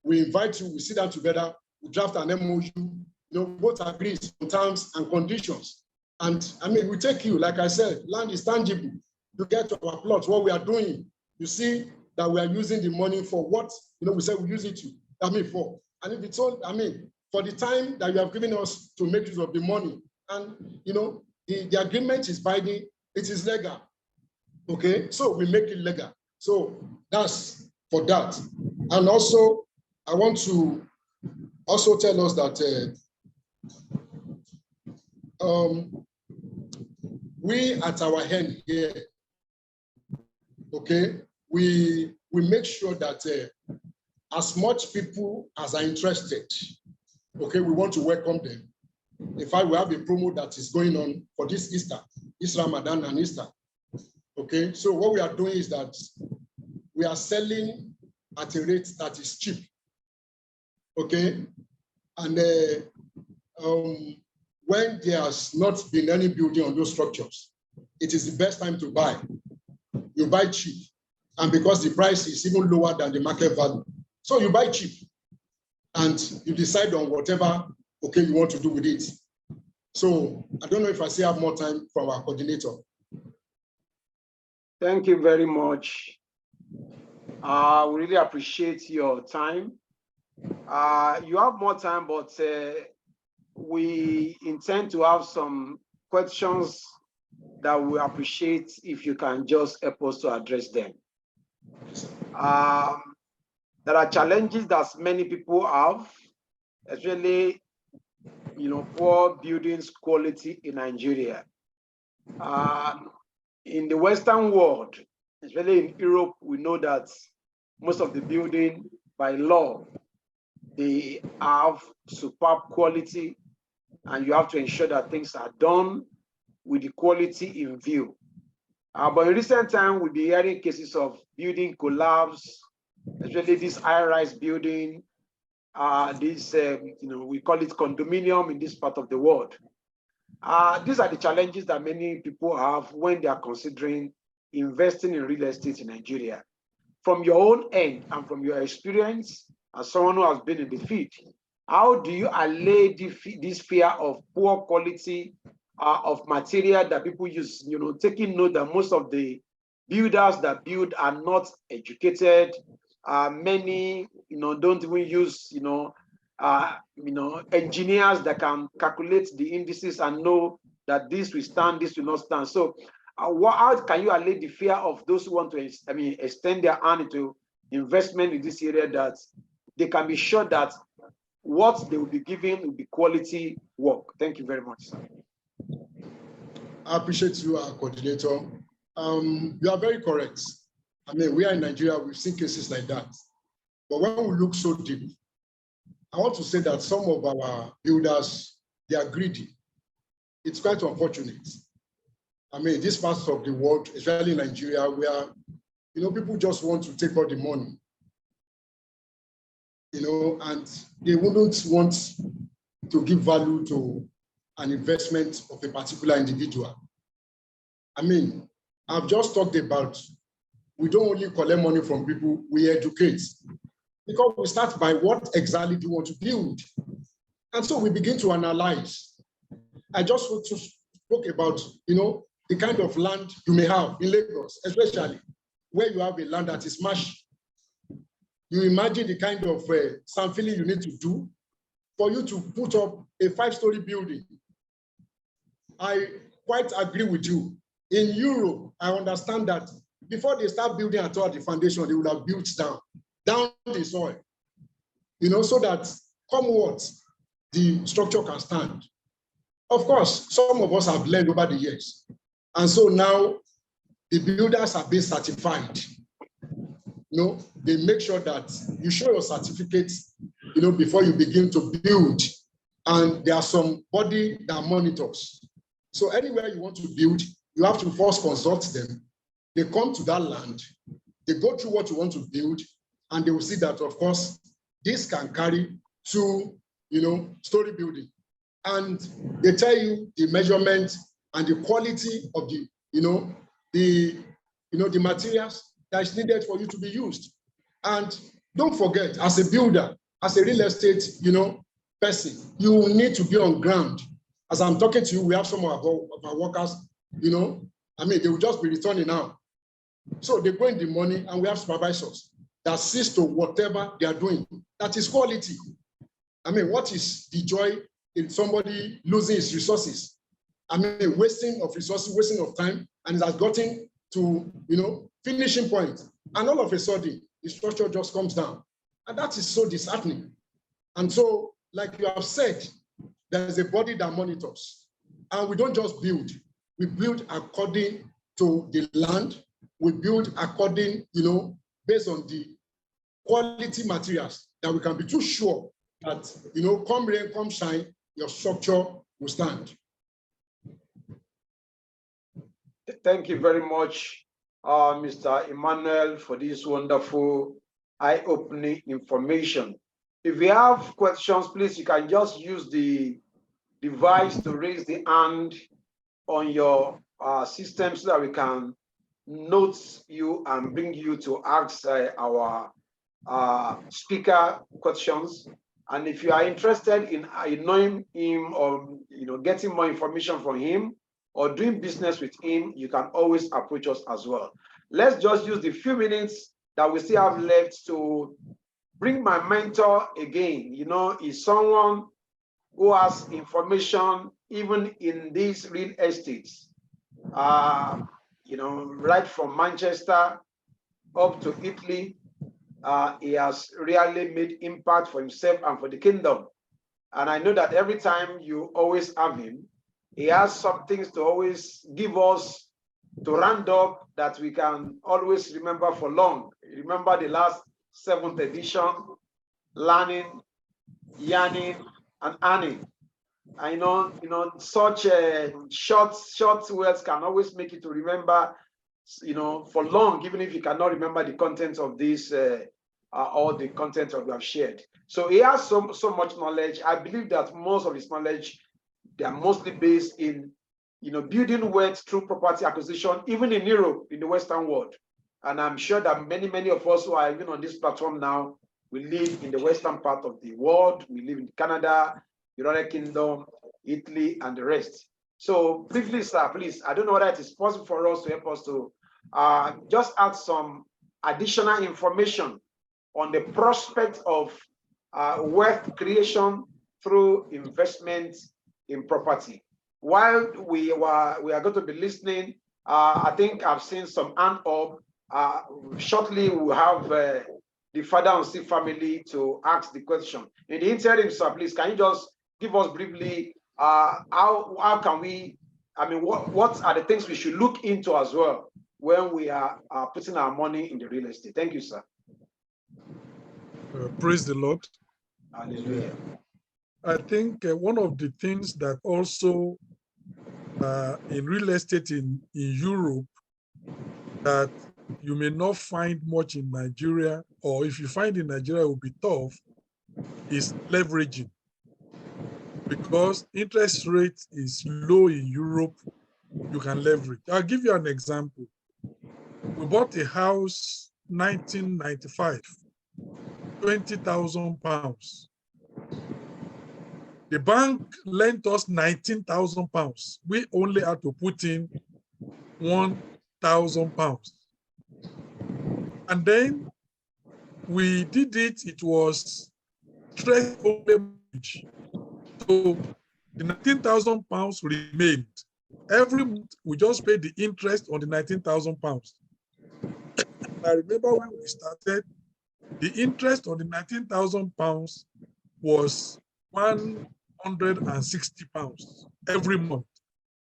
We invite you, we sit down together, we draft an MOU, both agree on terms and conditions. And we take you, like I said, land is tangible. You get to our plots, what we are doing. You see that we are using the money for what, we said we use it to, for. And if it's all, for the time that you have given us to make use of the money. And, the agreement is binding, it is legal. Okay, so we make it legal. So that's for that. And also, I want to also tell us that we at our end here, okay, we make sure that as much people as are interested, okay, we want to welcome them. In fact, we have a promo that is going on for this Easter, this Ramadan and Easter. Okay, so what we are doing is that we are selling at a rate that is cheap. Okay, and when there has not been any building on those structures, it is the best time to buy. You buy cheap, and because the price is even lower than the market value, so you buy cheap, and you decide on whatever you want to do with it. So I don't know if I still have more time from our coordinator. Thank you very much. We really appreciate your time. You have more time, but we intend to have some questions that we appreciate if you can just help us to address them. There are challenges that many people have, especially poor buildings quality in Nigeria. In the Western world, especially in Europe, we know that most of the building by law, they have superb quality, and you have to ensure that things are done with the quality in view. But in recent time, we've been hearing cases of building collapse, especially this high-rise building, we call it condominium in this part of the world. These are the challenges that many people have when they are considering investing in real estate in Nigeria. From your own end and from your experience as someone who has been in the field, how do you allay this fear of poor quality of material that people use? Taking note that most of the builders that build are not educated. Many, don't even use, engineers that can calculate the indices and know that this will stand, this will not stand. So, how can you allay the fear of those who want to, extend their hand into investment in this area, that they can be sure that what they will be given will be quality work? Thank you very much, sir. I appreciate you, our coordinator. You are very correct. We are in Nigeria, we've seen cases like that. But when we look so deep, I want to say that some of our builders, they are greedy. It's quite unfortunate. This part of the world, especially in Nigeria, where people just want to take all the money, and they wouldn't want to give value to an investment of a particular individual. I've just talked about, we don't only collect money from people, we educate. Because we start by what exactly do you want to build? And so we begin to analyze. I just want to talk about, the kind of land you may have in Lagos, especially where you have a land that is marshy. You imagine the kind of sand filling you need to do for you to put up a 5-story building. I quite agree with you. In Europe, I understand that before they start building at all the foundation, they would have built down the soil, so that come what, the structure can stand. Of course, some of us have learned over the years. And so now the builders are being certified. They make sure that you show your certificates, before you begin to build. And there are some body that monitors. So anywhere you want to build, you have to first consult them. They come to that land, they go through what you want to build, and they will see that, of course, this can carry 2-story building. And they tell you the measurement and the quality of the materials that is needed for you to be used. And don't forget, as a builder, as a real estate, person, you need to be on ground. As I'm talking to you, we have some of our workers, they will just be returning now. So they go in the morning, and we have supervisors that sees to whatever they are doing. That is quality. What is the joy in somebody losing his resources? Wasting of resources, wasting of time, and it has gotten to, you know, finishing point. And all of a sudden, the structure just comes down. And that is so disheartening. And so, like you have said, there's a body that monitors. And we don't just build. We build according to the land. We build according, you know, based on the quality materials that we can be too sure that, you know, come rain, come shine, your structure will stand. Thank you very much, Mr. Emmanuel, for this wonderful, eye-opening information. If you have questions, please, you can just use the device to raise the hand on your system so that we can note you and bring you to ask our speaker questions. And if you are interested in knowing him or, you know, getting more information from him or doing business with him, you can always approach us as well. Let's just use the few minutes that we still have left to bring my mentor again. You know, is someone who has information even in these real estates. You know, right from Manchester up to Italy, he has really made impact for himself and for the kingdom. And I know that every time you always have him, he has some things to always give us to round up that we can always remember for long. Remember the last 7th edition, learning, yearning, and earning. I know, such short words can always make you to remember, you know, for long, even if you cannot remember the content of this or the content that we have shared. So he has so much knowledge. I believe that most of his knowledge, they are mostly based in, you know, building wealth through property acquisition, even in Europe, in the Western world. And I'm sure that many of us who are even on this platform now, we live in the Western part of the world. We live in Canada, United Kingdom, Italy, and the rest. So briefly, sir, please, I don't know whether it is possible for us to help us to just add some additional information on the prospect of wealth creation through investment in property. While we are going to be listening, I think I've seen some hand up. Shortly, we'll have the father and son family to ask the question. In the interim, sir, please, can you just give us briefly how can we, I mean, what are the things we should look into as well when we are putting our money in the real estate? Thank you, sir. Praise the Lord. Hallelujah. I think one of the things that also in real estate in Europe that you may not find much in Nigeria, or if you find in Nigeria, it will be tough, is leveraging. Because interest rate is low in Europe, you can leverage. I'll give you an example. We bought a house 1995, £20,000. The bank lent us £19,000. We only had to put in £1,000. And then we did it, it was stress only mortgage. So the £19,000 remained. Every month we just paid the interest on the £19,000. I remember when we started, the interest on the £19,000 was £160 every month.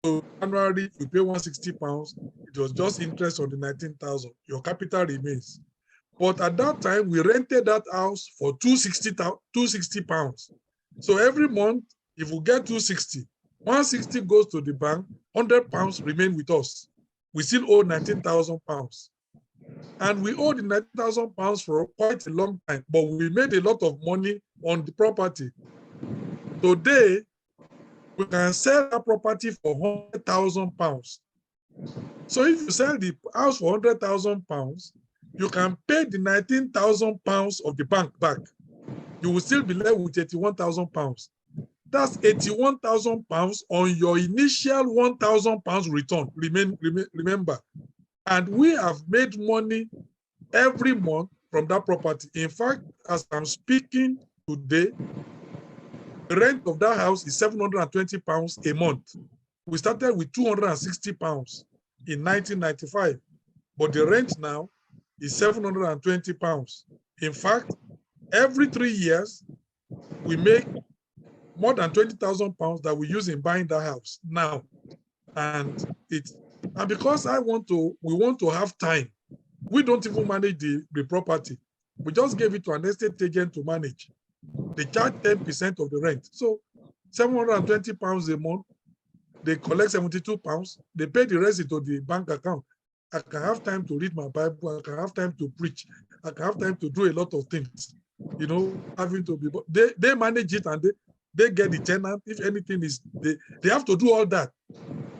So January you pay £160. It was just interest on the 19,000. Your capital remains. But at that time we rented that house for £260. So every month, if we get 260, 160 goes to the bank, £100 remain with us. We still owe £19,000. And we owed the £19,000 for quite a long time, but we made a lot of money on the property. Today, we can sell that property for £100,000. So if you sell the house for £100,000, you can pay the £19,000 of the bank back. You will still be left with £81,000. That's £81,000 on your initial £1,000 return. Remember, and we have made money every month from that property. In fact, as I'm speaking today, the rent of that house is £720 a month. We started with £260 in 1995. but the rent now is 720 pounds. In fact, every 3 years, we make more than 20,000 pounds that we use in buying the house now. And because we want to have time, we don't even manage the property. We just gave it to an estate agent to manage. They charge 10% of the rent. So 720 pounds a month, they collect 72 pounds, they pay the rest into the bank account. I can have time to read my Bible, I can have time to preach, I can have time to do a lot of things, you know, having to be, but they manage it and they get the tenant. If anything is, they have to do all that.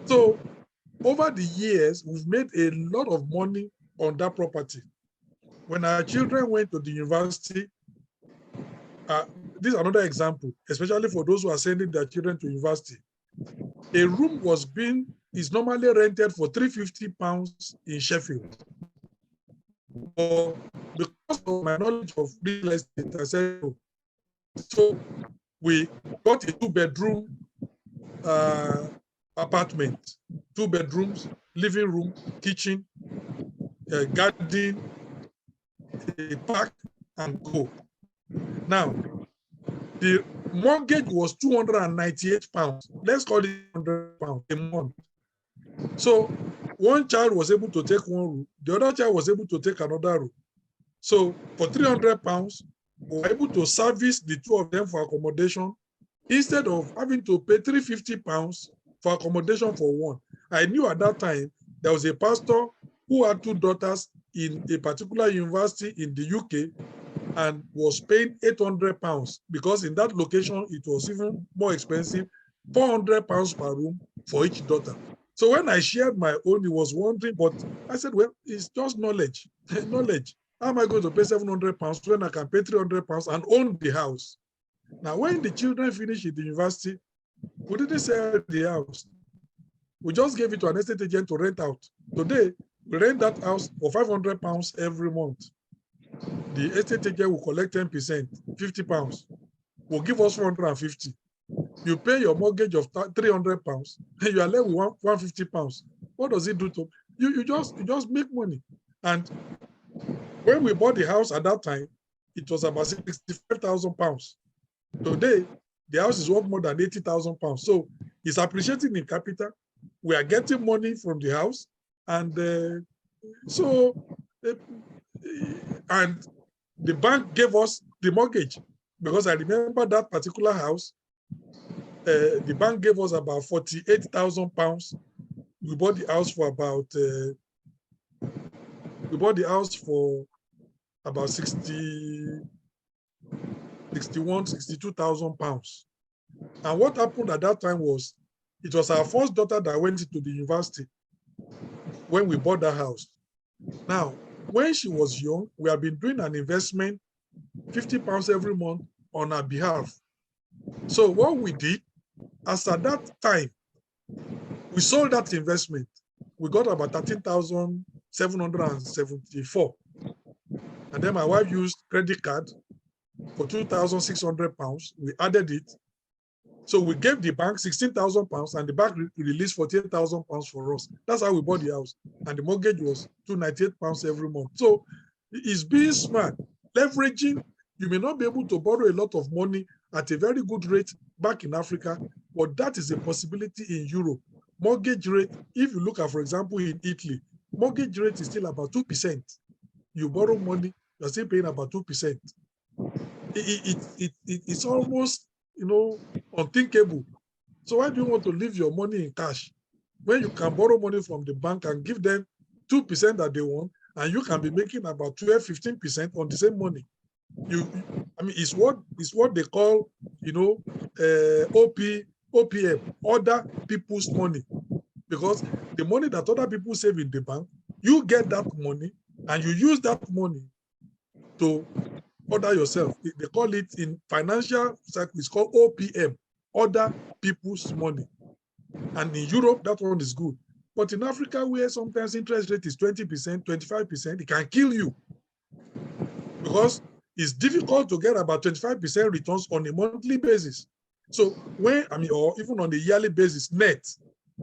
So over the years, we've made a lot of money on that property. When our children went to the university, this is another example, especially for those who are sending their children to university. A room is normally rented for 350 pounds in Sheffield. But because of my knowledge of real estate, I said, so we got a 2-bedroom apartment, 2 bedrooms, living room, kitchen, garden, a park, and go. Now, the mortgage was 298 pounds. Let's call it 100 pounds a month. So one child was able to take one room, the other child was able to take another room. So for 300 pounds, we were able to service the 2 of them for accommodation instead of having to pay 350 pounds for accommodation for one. I knew at that time there was a pastor who had 2 daughters in a particular university in the UK and was paying 800 pounds because in that location it was even more expensive, 400 pounds per room for each daughter. So when I shared my own, he was wondering, but I said, well, it's just knowledge. Knowledge. How am I going to pay 700 pounds when I can pay 300 pounds and own the house? Now, when the children finished at the university, we didn't sell the house. We just gave it to an estate agent to rent out. Today, we rent that house for 500 pounds every month. The estate agent will collect 10%, 50 pounds, will give us 450. You pay your mortgage of 300 pounds, and you are left with 150 pounds. What does it do to you? You just make money. And when we bought the house at that time, it was about 65,000 pounds. Today, the house is worth more than 80,000 pounds. So it's appreciating in capital. We are getting money from the house, and and the bank gave us the mortgage because I remember that particular house. The bank gave us about 48,000 pounds. We bought the house for about 62,000 pounds. And what happened at that time was, it was our first daughter that went into the university when we bought that house. Now, when she was young, we have been doing an investment, 50 pounds every month on her behalf. So what we did, as at that time, we sold that investment. We got about 13,774. And then my wife used credit card for 2,600 pounds. We added it. So we gave the bank 16,000 pounds and the bank released 48,000 pounds for us. That's how we bought the house. And the mortgage was 298 pounds every month. So it's being smart, leveraging. You may not be able to borrow a lot of money at a very good rate back in Africa, but that is a possibility in Europe. Mortgage rate, if you look at, for example, in Italy, mortgage rate is still about 2%. You borrow money, you're still paying about 2%. It's almost, unthinkable. So why do you want to leave your money in cash when you can borrow money from the bank and give them 2% that they want, and you can be making about 12, 15% on the same money? It's what they call, OPM, other people's money, because the money that other people save in the bank, you get that money and you use that money to order yourself. They call it in financial circles, it's called OPM, other people's money. And in Europe, that one is good. But in Africa, where sometimes interest rate is 20%, 25%, it can kill you, because it's difficult to get about 25% returns on a monthly basis. So or even on a yearly basis, net.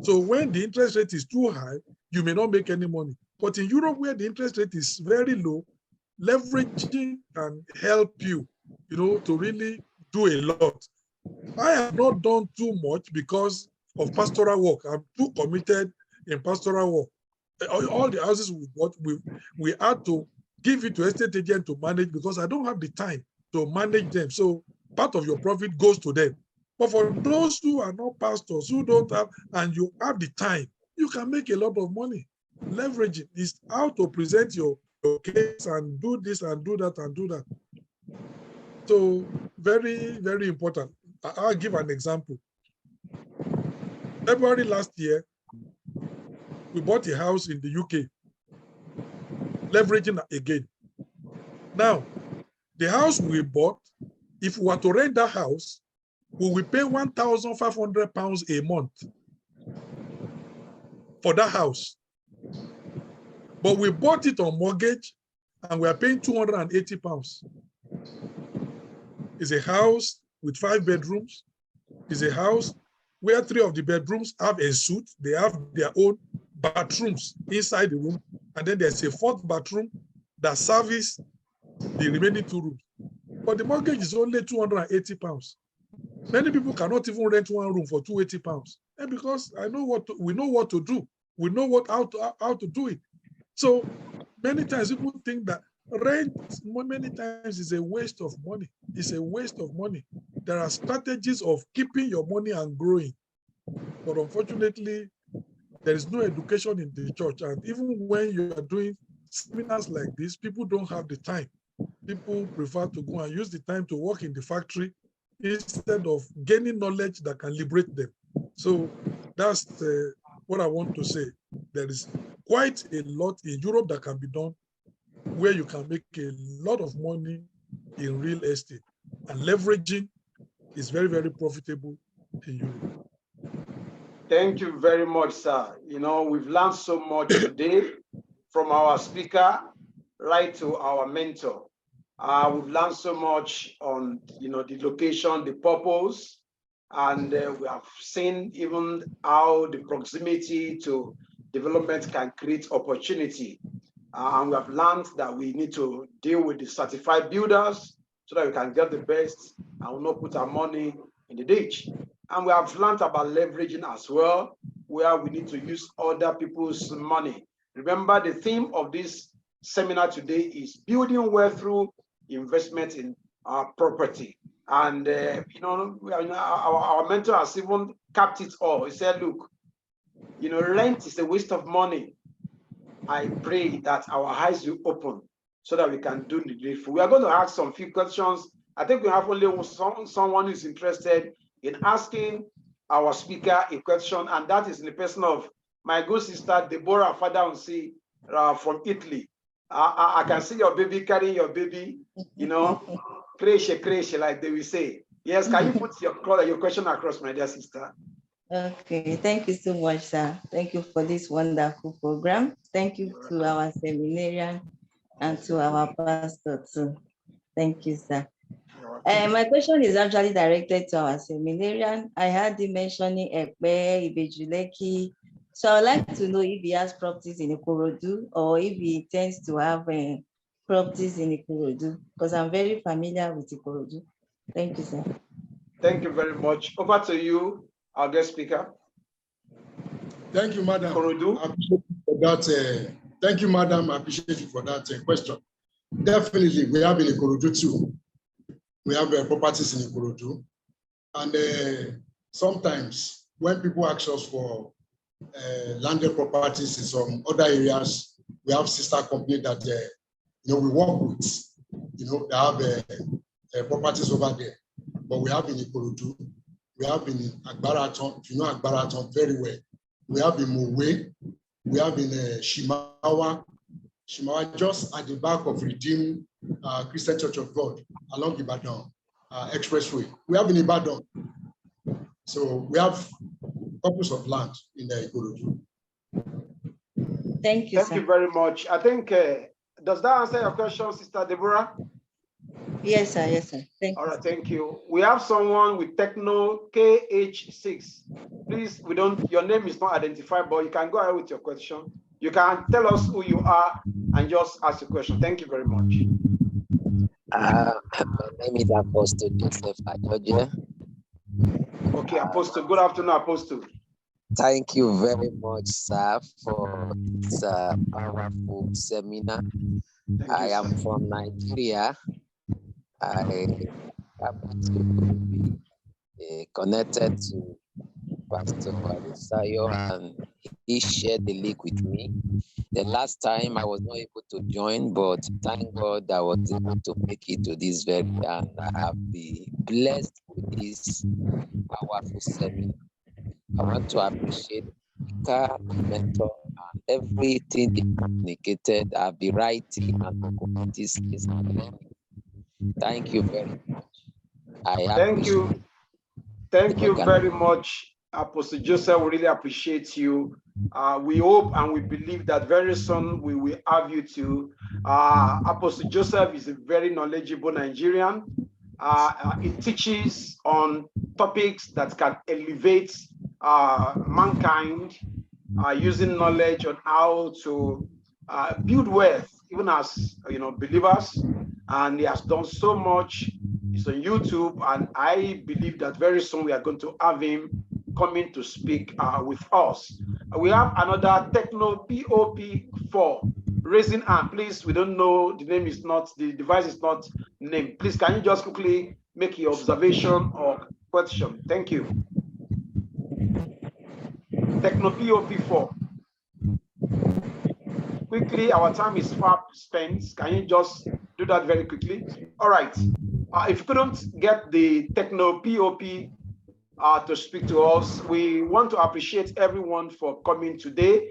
So when the interest rate is too high, you may not make any money. But in Europe, where the interest rate is very low, leveraging can help you, to really do a lot. I have not done too much because of pastoral work. I'm too committed in pastoral work. All the houses we bought, we had to give it to estate agent to manage because I don't have the time to manage them. So part of your profit goes to them. But for those who are not pastors, who don't have, and you have the time, you can make a lot of money. Leveraging is how to present your case and do this and do that and do that. So very, very important. I'll give an example. February last year, we bought a house in the UK, leveraging again. Now, the house we bought, if we were to rent that house, we will pay £1,500 a month for that house. But we bought it on mortgage and we are paying £280. It's a house with 5 bedrooms. It's a house where 3 of the bedrooms have a suite. They have their own bathrooms inside the room. And then there's a 4th bathroom that services the remaining 2 rooms. But the mortgage is only £280. Many people cannot even rent 1 room for £280. And because we know what to do. We know how to do it. So many times people think that rent many times is a waste of money. It's a waste of money. There are strategies of keeping your money and growing. But unfortunately, there is no education in the church. And even when you are doing seminars like this, people don't have the time. People prefer to go and use the time to work in the factory instead of gaining knowledge that can liberate them. So that's what I want to say. There is quite a lot in Europe that can be done where you can make a lot of money in real estate. And leveraging is very, very profitable in Europe. Thank you very much, sir. We've learned so much today from our speaker right to our mentor. We've learned so much on, the location, the purpose, and we have seen even how the proximity to development can create opportunity. And we have learned that we need to deal with the certified builders so that we can get the best and will not put our money in the ditch. And we have learned about leveraging as well, where we need to use other people's money. Remember, the theme of this seminar today is building wealth through investment in our property. And, our mentor has even capped it all. He said, look, rent is a waste of money. I pray that our eyes will open so that we can do the needful. We are going to ask some few questions. I think we have only someone who is interested in asking our speaker a question, and that is in the person of my good sister, Deborah Fadansi from Italy. I can see your baby carrying your baby, creche, like they will say. Yes, can you put your question across, my dear sister? Okay, thank you so much, sir. Thank you for this wonderful program. Thank you to our seminarian and to our pastor too. Thank you, sir. My question is actually directed to our seminarian. I heard him mentioning Ekpe, Ibejuleki. So I'd like to know if he has properties in Ikorodu or if he intends to have properties in Ikorodu, because I'm very familiar with Ikorodu. Thank you, sir. Thank you very much. Over to you, our guest speaker. Thank you, madam. Ikorodu. I appreciate you for that. Thank you, madam. I appreciate you for that question. Definitely, we have in Ikorodu too. We have properties in Ikorodu. And sometimes when people ask us for landed properties in some other areas, we have sister company that we work with, that have properties over there. But we have in Ikorodu, we have in Agbaraton, if you know Agbaraton very well. We have in Mowe, we have in Shimawa, just at the back of Redeemed Christian Church of God along Ibadan Expressway. We have in Ibadan. So we have copies of land in the Ikorodu. Thank you, Thank you very much. I think, does that answer your question, Sister Deborah? Yes, sir. Yes, sir. Thank you. All right, thank you. We have someone with Techno KH6. Please, your name is not identified, but you can go ahead with your question. You can tell us who you are and just ask a question. Thank you very much. My name is Apostle Joseph Ajoje. Okay, Apostle. Good afternoon, Apostle. Thank you very much, sir, for this powerful seminar. I am from Nigeria. I happen to be connected to Pastor Busayo, and he shared the link with me. The last time I was not able to join, but thank God I was able to make it to this very, and I have been blessed with this powerful seminar. I want to appreciate the mentor and everything they communicated. I'll be writing and documenting skills and learning. Thank you very much. Thank you. Thank you very much, Apostle Joseph. We really appreciate you. We hope and we believe that very soon we will have you too. Apostle Joseph is a very knowledgeable Nigerian. He teaches on topics that can elevate mankind using knowledge on how to build wealth, even as believers. And he has done so much. It's on YouTube, and I believe that very soon we are going to have him coming to speak with us. We have another Techno POP4 raising hand. Please, we don't know, the name is not, the device is not named. Please, can you just quickly make your observation or question? Thank you. Techno POP4. Quickly, our time is far spent. Can you just do that very quickly? All right. If you couldn't get the Techno POP to speak to us, we want to appreciate everyone for coming today.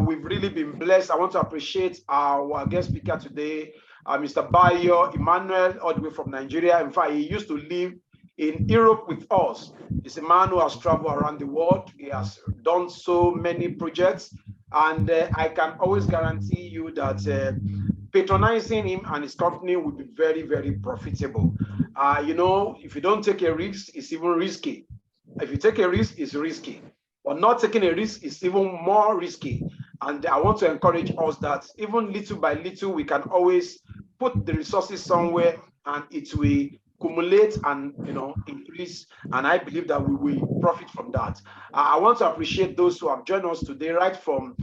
We've really been blessed. I want to appreciate our guest speaker today, Mr. Bayo Emmanuel, all the way from Nigeria. In fact, he used to live in Europe with us. He's a man who has traveled around the world. He has done so many projects. And I can always guarantee you that patronizing him and his company will be very, very profitable. If you don't take a risk, it's even risky. If you take a risk, it's risky. But not taking a risk is even more risky. And I want to encourage us that even little by little, we can always put the resources somewhere and it will accumulate and increase, and I believe that we will profit from that. I want to appreciate those who have joined us today, right from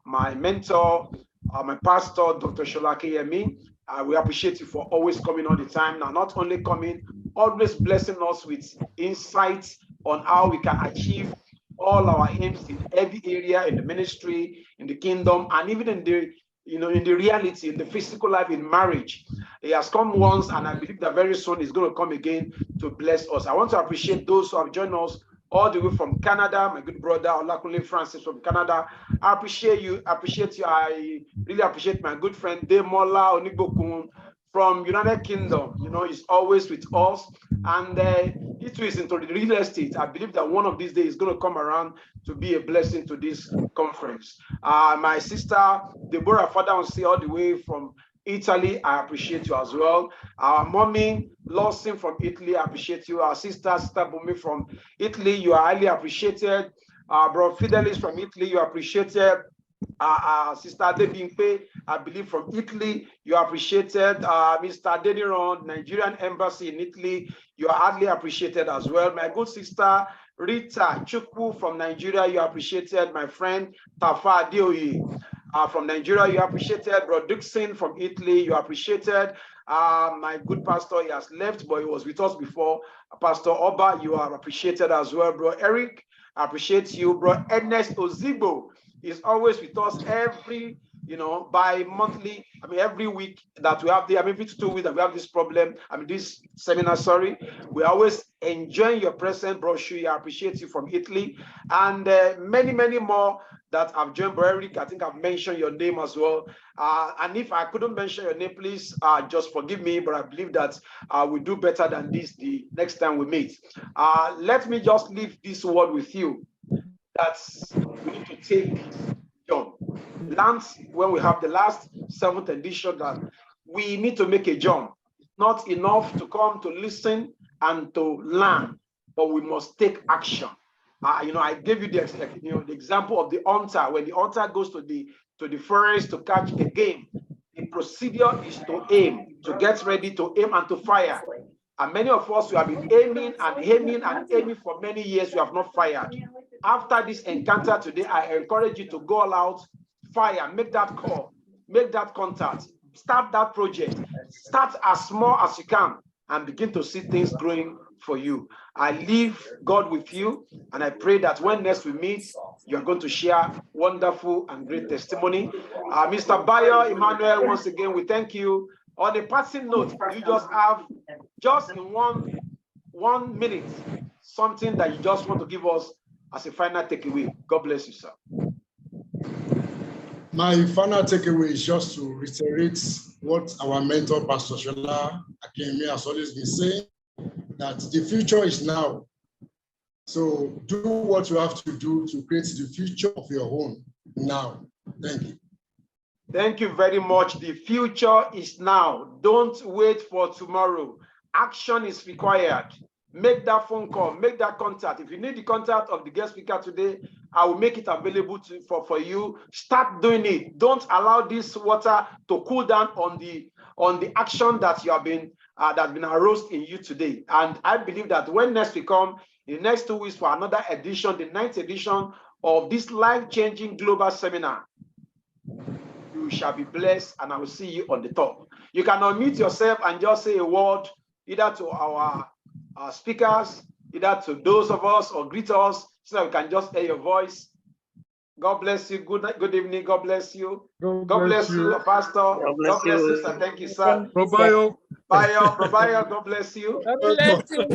my mentor, my pastor, Dr. Sholake Yemi. We appreciate you for always coming all the time. Now, not only coming, always blessing us with insights on how we can achieve all our aims in every area, in the ministry, in the kingdom, and even in the in the reality, in the physical life, in marriage. He has come once, and I believe that very soon he's going to come again to bless us. I want to appreciate those who have joined us all the way from Canada, my good brother Olakunle Francis from Canada. I appreciate you. I really appreciate my good friend Demola Onigbokun from United Kingdom. He's always with us, and he too is into the real estate. I believe that one of these days is going to come around to be a blessing to this conference. My sister Deborah Fadansi, all the way from Italy, I appreciate you as well. Our mommy Lawson from Italy, I appreciate you. Our sister Bumi from Italy, you are highly appreciated. Bro Fidelis from Italy, you are appreciated. Sister Debimpe, I believe from Italy, you are appreciated. Mr. Dediron, Nigerian Embassy in Italy, you are hardly appreciated as well. My good sister Rita Chukwu from Nigeria, you are appreciated. My friend Tafa Adeoye from Nigeria, you are appreciated. Bro Dixon from Italy, you are appreciated. My good pastor, he has left, but he was with us before. Pastor Oba, you are appreciated as well. Bro Eric, I appreciate you. Bro Ernest Ozigbo is always with us every, bi-monthly, every week that we have every 2 weeks that we have this problem, this seminar, sorry. We always enjoy your presence, Bro Shui. I appreciate you from Italy. And many, many more that I've joined. Bro Eric, I think I've mentioned your name as well. And if I couldn't mention your name, please just forgive me, but I believe that we'll do better than this the next time we meet. Let me just leave this word with you. That's we need to take jump. Lance, when we have the last 7th edition, that we need to make a jump. It's not enough to come to listen and to learn, but we must take action. I gave you the example of the hunter. When the hunter goes to the forest to catch a game, the procedure is to aim, to get ready to aim and to fire. And many of us who have been aiming and aiming and aiming for many years, we have not fired. After this encounter today, I encourage you to go all out, fire, make that call, make that contact, start that project, start as small as you can, and begin to see things growing for you. I leave God with you, and I pray that when next we meet, you are going to share wonderful and great testimony. Mr. Bayo Emmanuel, once again, we thank you. On a passing note, you just have, just in one minute, something that you just want to give us as a final takeaway. God bless you, sir. My final takeaway is just to reiterate what our mentor, Pastor Shola Akemi, has always been saying, that the future is now. So do what you have to do to create the future of your own now. Thank you. Thank you very much. The future is now. Don't wait for tomorrow. Action is required. Make that phone call, make that contact. If you need the contact of the guest speaker today, I will make it available for you. Start doing it. Don't allow this water to cool down on the action that you have been that's been aroused in you today. And I believe that when next we come, in the next 2 weeks for another edition, the 9th edition of this life-changing global seminar, you shall be blessed, and I will see you on the top. You can unmute yourself and just say a word, either to our speakers, either to those of us, or greet us, so that we can just hear your voice. God bless you. Good evening. God bless you. God bless you, Pastor. God bless you, sir. Thank you, sir. Bayo. Bayo, God bless you. God bless you,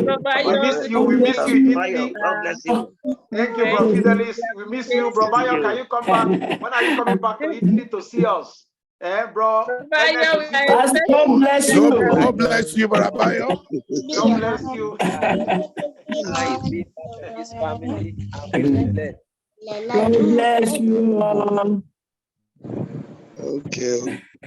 We miss you. We miss you in Italy. God bless you. Thank you, Bro Fidelis. We miss you, Bro Bayo. Can you come back? When are you coming back to Italy to see us? Bro. God bless you. God bless you, Brother Bayo. God bless you. His family. God bless you all. Okay.